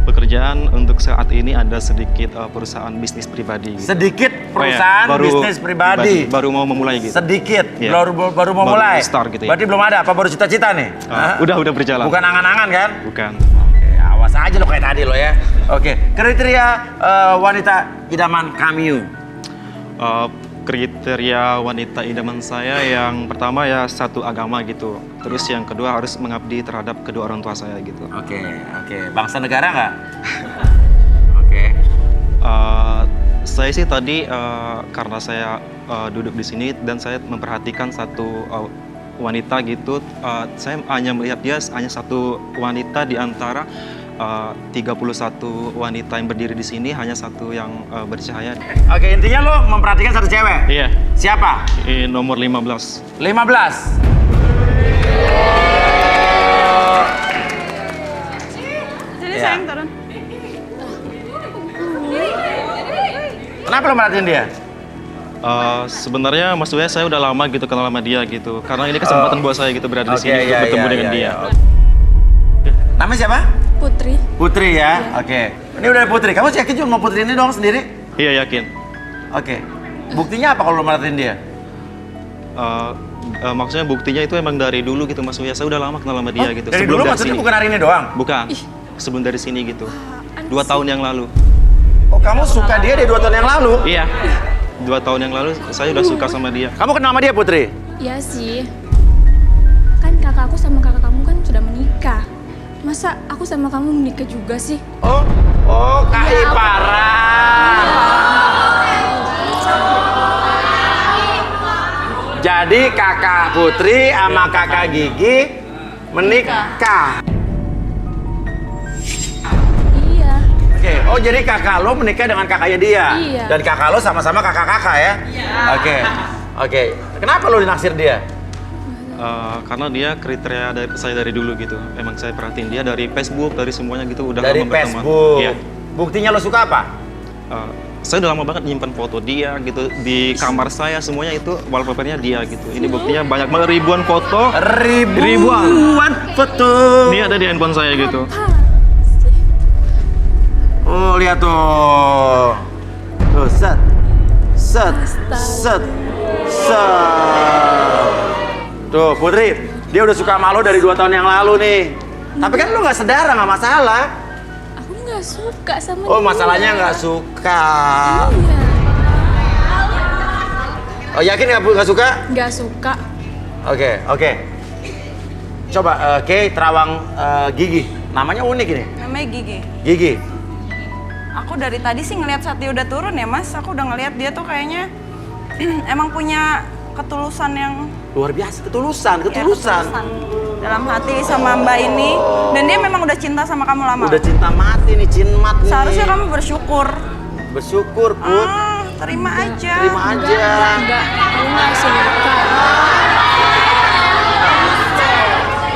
Pekerjaan untuk saat ini ada sedikit perusahaan bisnis pribadi. Gitu. Sedikit perusahaan bisnis pribadi. Baru mau memulai gitu. Sedikit, Iya. baru mau mulai. Start gitu ya. Berarti belum ada, apa baru cita-cita nih? Udah berjalan. Bukan angan-angan kan? Bukan. Oke, awas aja lo kayak tadi lo ya. Oke, kriteria wanita idaman kamu? Kriteria wanita idaman saya yang pertama ya satu agama gitu. Terus yang kedua harus mengabdi terhadap kedua orang tua saya gitu. Oke. Bangsa negara nggak? Oke. Saya sih tadi karena saya duduk di sini dan saya memperhatikan satu wanita gitu. Saya hanya melihat dia hanya satu wanita di antara 31 wanita yang berdiri di sini, hanya satu yang bercahaya. Oke, intinya lo memperhatikan satu cewek? Iya. Siapa? Nomor 15. 15? Jadi sayang turun. Kenapa lo merhatiin dia? Sebenarnya maksudnya saya udah lama gitu kenal sama dia gitu. Karena ini kesempatan buat saya gitu berada di sini untuk bertemu dengan dia. Namanya siapa? Putri. Putri ya? Oke. Ini udah Putri. Kamu yakin cuma Putri ini doang sendiri? Iya, yakin. Oke. Buktinya apa kalau lo merhatiin dia? Maksudnya buktinya itu emang dari dulu gitu, maksudnya saya udah lama kenal sama dia gitu. Dari sebelum dulu maksudnya sini. bukan hari ini doang? Bukan. Sebelum dari sini gitu. 2 tahun yang lalu. Oh, kamu suka dia dari 2 tahun yang lalu? Iya. 2 tahun yang lalu saya udah suka sama dia. Kamu kenal sama dia, Putri? Iya sih. Kan kakakku sama kakak kamu kan sudah menikah. Masa aku sama kamu menikah juga sih? Oh, Kak Iparah. Jadi kakak Putri sama kakak Gigi menikah. Iya. Oke, oh jadi kakak lo menikah dengan kakaknya dia? Iya. Dan kakak lo sama-sama kakak-kakak ya? Iya. Oke. Kenapa lo dinaksir dia? Karena dia kriteria saya dari dulu gitu. Emang saya perhatiin dia dari Facebook, dari semuanya gitu udah Dari lama berteman. Facebook. Iya. Buktinya lo suka apa? Saya udah lama banget nyimpan foto dia gitu di kamar saya, semuanya itu wallpapernya dia gitu. Ini buktinya banyak banget, ribuan foto. Ribuan foto. Ini ada di handphone saya gitu. Oh, lihat tuh. Tuh, set. Tuh, Putri, dia udah suka sama lo dari 2 tahun yang lalu nih. Tapi kan lo nggak sedara, nggak masalah. Aku nggak suka sama Oh, dia. masalahnya nggak suka. Iya. Oh, yakin nggak suka? Nggak suka. Oke. Coba, Terawang Gigi. Namanya unik ini. Namanya Gigi. Gigi. Aku dari tadi sih ngelihat saat dia udah turun ya Mas, aku udah ngelihat dia tuh kayaknya emang punya ketulusan yang Luar biasa, ketulusan. ya, ketulusan dalam hati sama Mbak ini. Dan dia memang udah cinta sama kamu lama. Udah cinta mati nih, cinmat nih. Seharusnya kamu bersyukur. Bersyukur, Put. Terima aja. Terima aja. Enggak, aku nggak suka.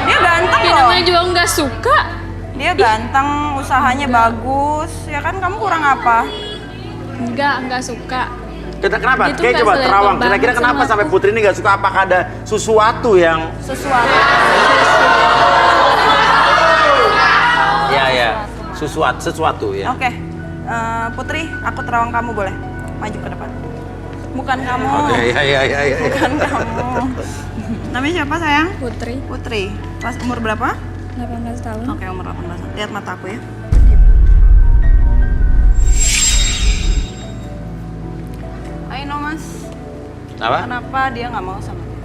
Dia ganteng Ya, loh. namanya juga nggak suka. Dia ganteng, usahanya bagus. Ya kan kamu kurang apa? Enggak suka. Kenapa? Dia tuh Kayak nggak coba selevel Terawang, banget kira-kira kenapa sama sampai aku. Putri ini nggak suka? Apakah ada sesuatu yang... Sesuatu. Ya. Sesuatu ya. Oke. Putri, aku Terawang kamu boleh maju ke depan. Bukan kamu. Oke, ya. Bukan kamu. Namanya siapa sayang? Putri. Putri. Pas umur berapa? 18 tahun. Oke, umur 18. Lihat mata aku ya. Ayo Mas. Apa? Kenapa dia nggak mau sama dia?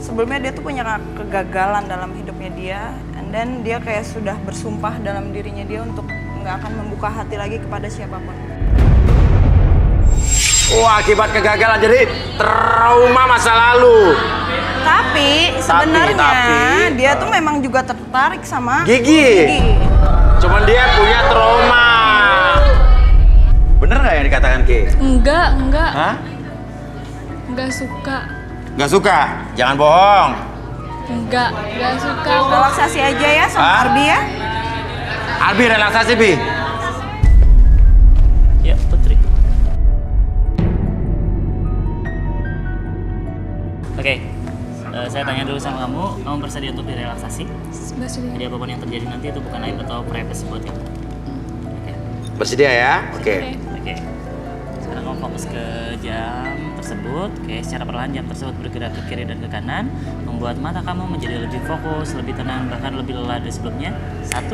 Sebelumnya dia tuh punya kegagalan dalam hidupnya dia, and then dia kayak sudah bersumpah dalam dirinya dia untuk nggak akan membuka hati lagi kepada siapapun. Wah, akibat kegagalan jadi trauma masa lalu. Tapi sebenarnya dia tuh memang juga tertarik sama Gigi. Cuman dia punya trauma. Bener nggak yang dikatakan Ki? Enggak. Hah? Enggak suka. Nggak suka? Jangan bohong. Enggak suka. Relaksasi aja ya sama Arbi ya. Arbi relaksasi, Bi. Ya, Putri. Oke, saya tanya dulu sama kamu bersedia untuk direlaksasi? Bersedia. Jadi apapun yang terjadi nanti itu bukan aib atau privacy buat kamu. Bersedia ya? Oke. Sekarang kamu fokus ke jam tersebut. Oke, secara perlahan jam tersebut bergerak ke kiri dan ke kanan, membuat mata kamu menjadi lebih fokus, lebih tenang, bahkan lebih lelah dari sebelumnya. 1,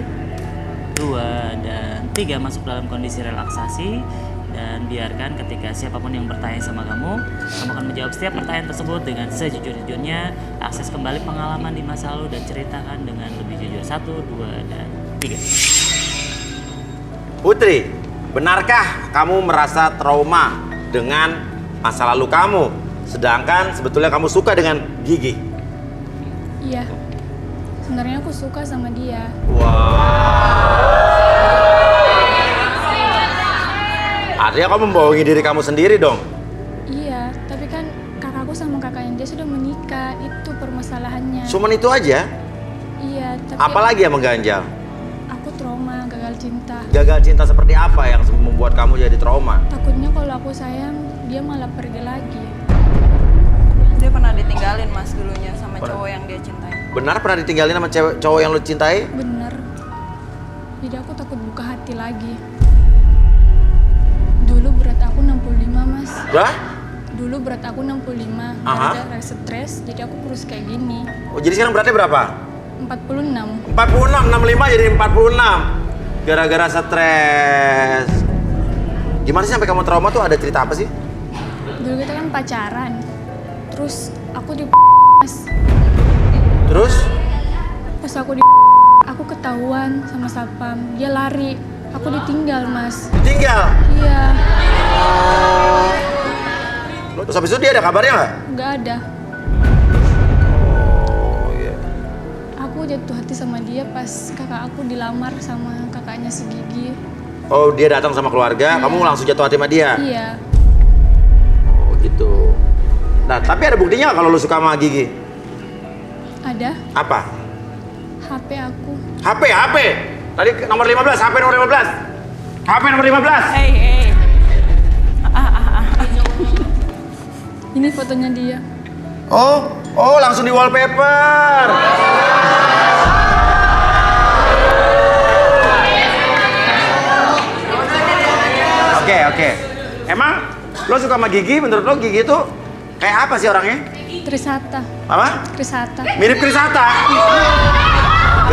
2, dan 3 masuk dalam kondisi relaksasi. Dan biarkan ketika siapapun yang bertanya sama kamu akan menjawab setiap pertanyaan tersebut dengan sejujur-jujurnya. Akses kembali pengalaman di masa lalu dan ceritakan dengan lebih jujur. 1, 2, dan 3. Putri, benarkah kamu merasa trauma dengan masa lalu kamu? Sedangkan sebetulnya kamu suka dengan Gigi. Iya. Sebenarnya aku suka sama dia. Artinya kamu membohongi diri kamu sendiri dong? Iya, tapi kan kakakku sama kakaknya dia sudah menikah. Itu permasalahannya. Cuman itu aja? Iya, tapi Apalagi yang mengganjal? aku trauma, gagal cinta. Gagal cinta seperti apa yang membuat kamu jadi trauma? Takutnya kalau aku sayang, dia malah pergi lagi. Dia pernah ditinggalin Mas dulunya sama cowok yang dia cintai. Benar pernah ditinggalin sama cowok yang lu cintai? Bener. Jadi aku takut buka hati lagi. Dulu berat aku 65, Mas. Dah? Dulu berat aku 65. Aha. Gara-gara stres, jadi aku kurus kayak gini. Oh, jadi sekarang beratnya berapa? 46. 46, 65 jadi 46. Gara-gara stres. Gimana sih sampai kamu trauma tuh, ada cerita apa sih? Dulu kita kan pacaran. Terus aku di Mas. Terus? Pas aku di aku ketahuan sama satpam. Dia lari. Aku ditinggal, Mas. Ditinggal? Iya. Terus habis itu dia ada kabarnya nggak? Nggak ada. Oh iya. Aku jatuh hati sama dia pas kakak aku dilamar sama kakaknya si Gigi. Oh, dia datang sama keluarga, kamu langsung jatuh hati sama dia? Iya. Oh gitu. Nah, tapi ada buktinya nggak kalau lu suka sama Gigi? Ada. Apa? HP aku. HP. Tadi nomor 15, HP nomor 15. HP nomor 15. Hey. Ini fotonya dia. Oh, langsung di wallpaper. Oke. Emang lo suka sama Gigi? Menurut lo Gigi itu kayak apa sih orangnya? Trisata. Apa? Trisata. Mirip Krisata.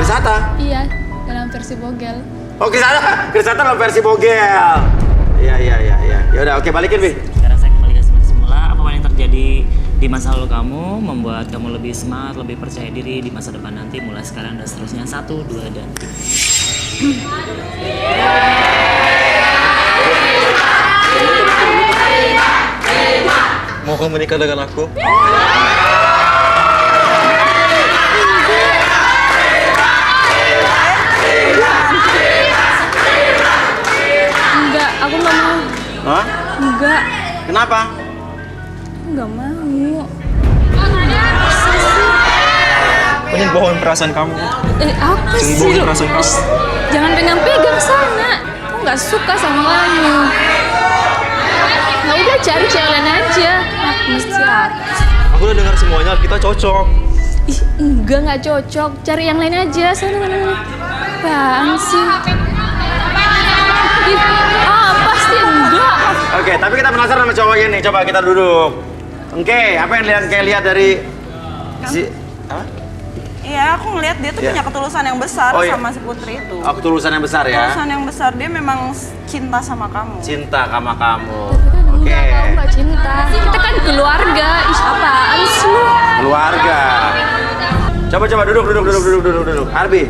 Krisata? Iya, dalam versi Bogel. Oh, Krisata dalam versi Bogel. Iya. Ya udah, oke, balikin, Bi. Sekarang saya kembalikan seperti semula. Apa yang terjadi di masa lalu kamu membuat kamu lebih semangat, lebih percaya diri di masa depan nanti, mulai sekarang dan seterusnya. 1, 2, dan 3. Mau kamu menikah dengan aku? Enggak, aku nggak mau. Hah? Enggak. Kenapa? Nggak mau. Ini bohong perasaan kamu. Apa Jangan sih? bohong perasaan kamu. Jangan pegang-pegang sana. Aku nggak suka sama kamu. Nggak udah cari cewek lain aja. Aku mesti apa? Aku udah dengar semuanya, kita cocok. Ih, nggak cocok. Cari yang lain aja. Sana. Apaan sih? Ih, pasti enggak. Oke, tapi kita penasaran sama cowoknya nih. Coba kita duduk. Oke, apa yang kayak lihat dari si Iya, aku ngelihat dia tuh Iya. punya ketulusan yang besar Oh, iya. sama si Putri itu. Oh, ketulusan yang besar ya? Ketulusan yang besar, dia memang cinta sama kamu. Cinta sama kamu. Enggak, Oke. aku nggak cinta. Kita kan keluarga. Ih, apaan sih lu? Keluarga. Coba duduk. Arbi.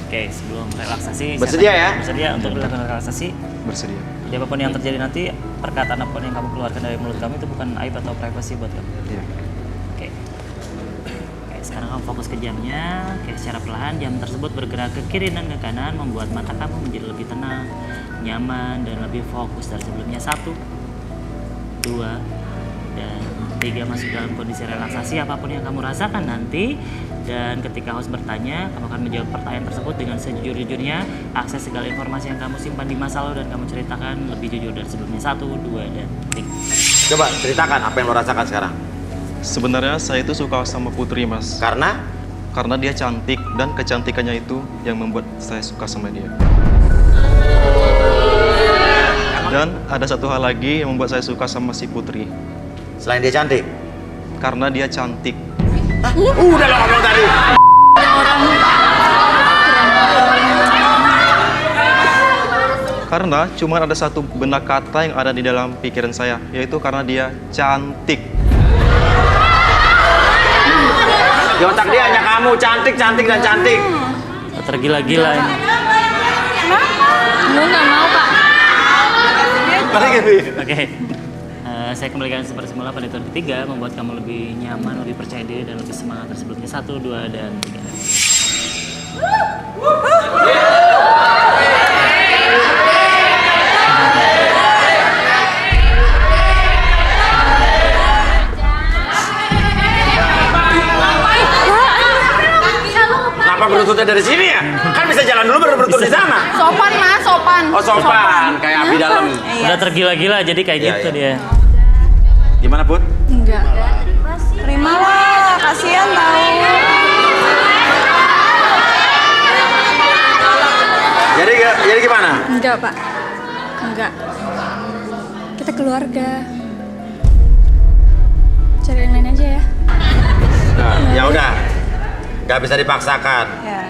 Oke, sebelum relaksasi, Bersedia ya? Bersedia untuk dilakukan relaksasi. Bersedia. Jadi apapun yang terjadi nanti, perkataan apapun yang kamu keluarkan dari mulut kamu itu bukan aib atau privasi buat kamu. Iya. Oke, sekarang kamu fokus ke jamnya. Oke, secara perlahan jam tersebut bergerak ke kiri dan ke kanan, membuat mata kamu menjadi lebih tenang, nyaman, dan lebih fokus dari sebelumnya. 1, 2, dan 3. Masuk dalam kondisi relaksasi apapun yang kamu rasakan nanti. Dan ketika host bertanya, kamu akan menjawab pertanyaan tersebut dengan sejujur-jujurnya. Akses segala informasi yang kamu simpan di masa lalu dan kamu ceritakan lebih jujur dari sebelumnya. 1, 2, dan 3. Coba ceritakan apa yang lo rasakan sekarang. Sebenarnya saya itu suka sama Putri, Mas. Karena? Karena dia cantik dan kecantikannya itu yang membuat saya suka sama dia. Dan ada satu hal lagi yang membuat saya suka sama si Putri. Selain dia cantik? Karena dia cantik. Udah lo ngomong tadi. Karena cuma ada satu benda kata yang ada di dalam pikiran saya, yaitu karena dia cantik. Di otak dia hanya kamu, cantik. Tergila-gila ini. Lu nggak mau, Pak. Oke. Saya kembalikan seperti semula pada episode ketiga, membuat kamu lebih nyaman, lebih percaya diri, dan lebih semangat dari sebelumnya. 1, 2, dan 3. Kenapa berlututnya dari sini ya? Kan bisa jalan dulu baru berlutut di sana. Sopan, Mas, sopan. Oh, sopan. Kayak abdi dalam. Udah tergila-gila jadi kayak Iya, gitu iya. dia. Gimana, Put? Enggak. Terimalah, kasihan tahu. Jadi gimana? Enggak, Pak. Enggak. Kita keluarga. Cari yang lain aja ya. Nah, ya udah. Gak bisa dipaksakan. Ya.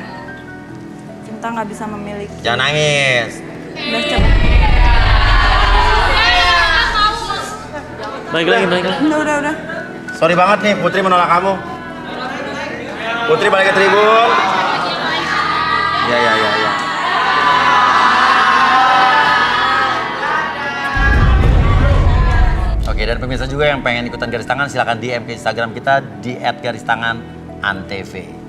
Cinta nggak bisa memiliki. Jangan nangis. Udah cepet. Balik lagi. Udah. Sorry banget nih, Putri menolak kamu. Putri balik ke tribun. Ya. Oke, dan pemirsa juga yang pengen ikutan garis tangan silahkan DM ke Instagram kita di @garistanganantv.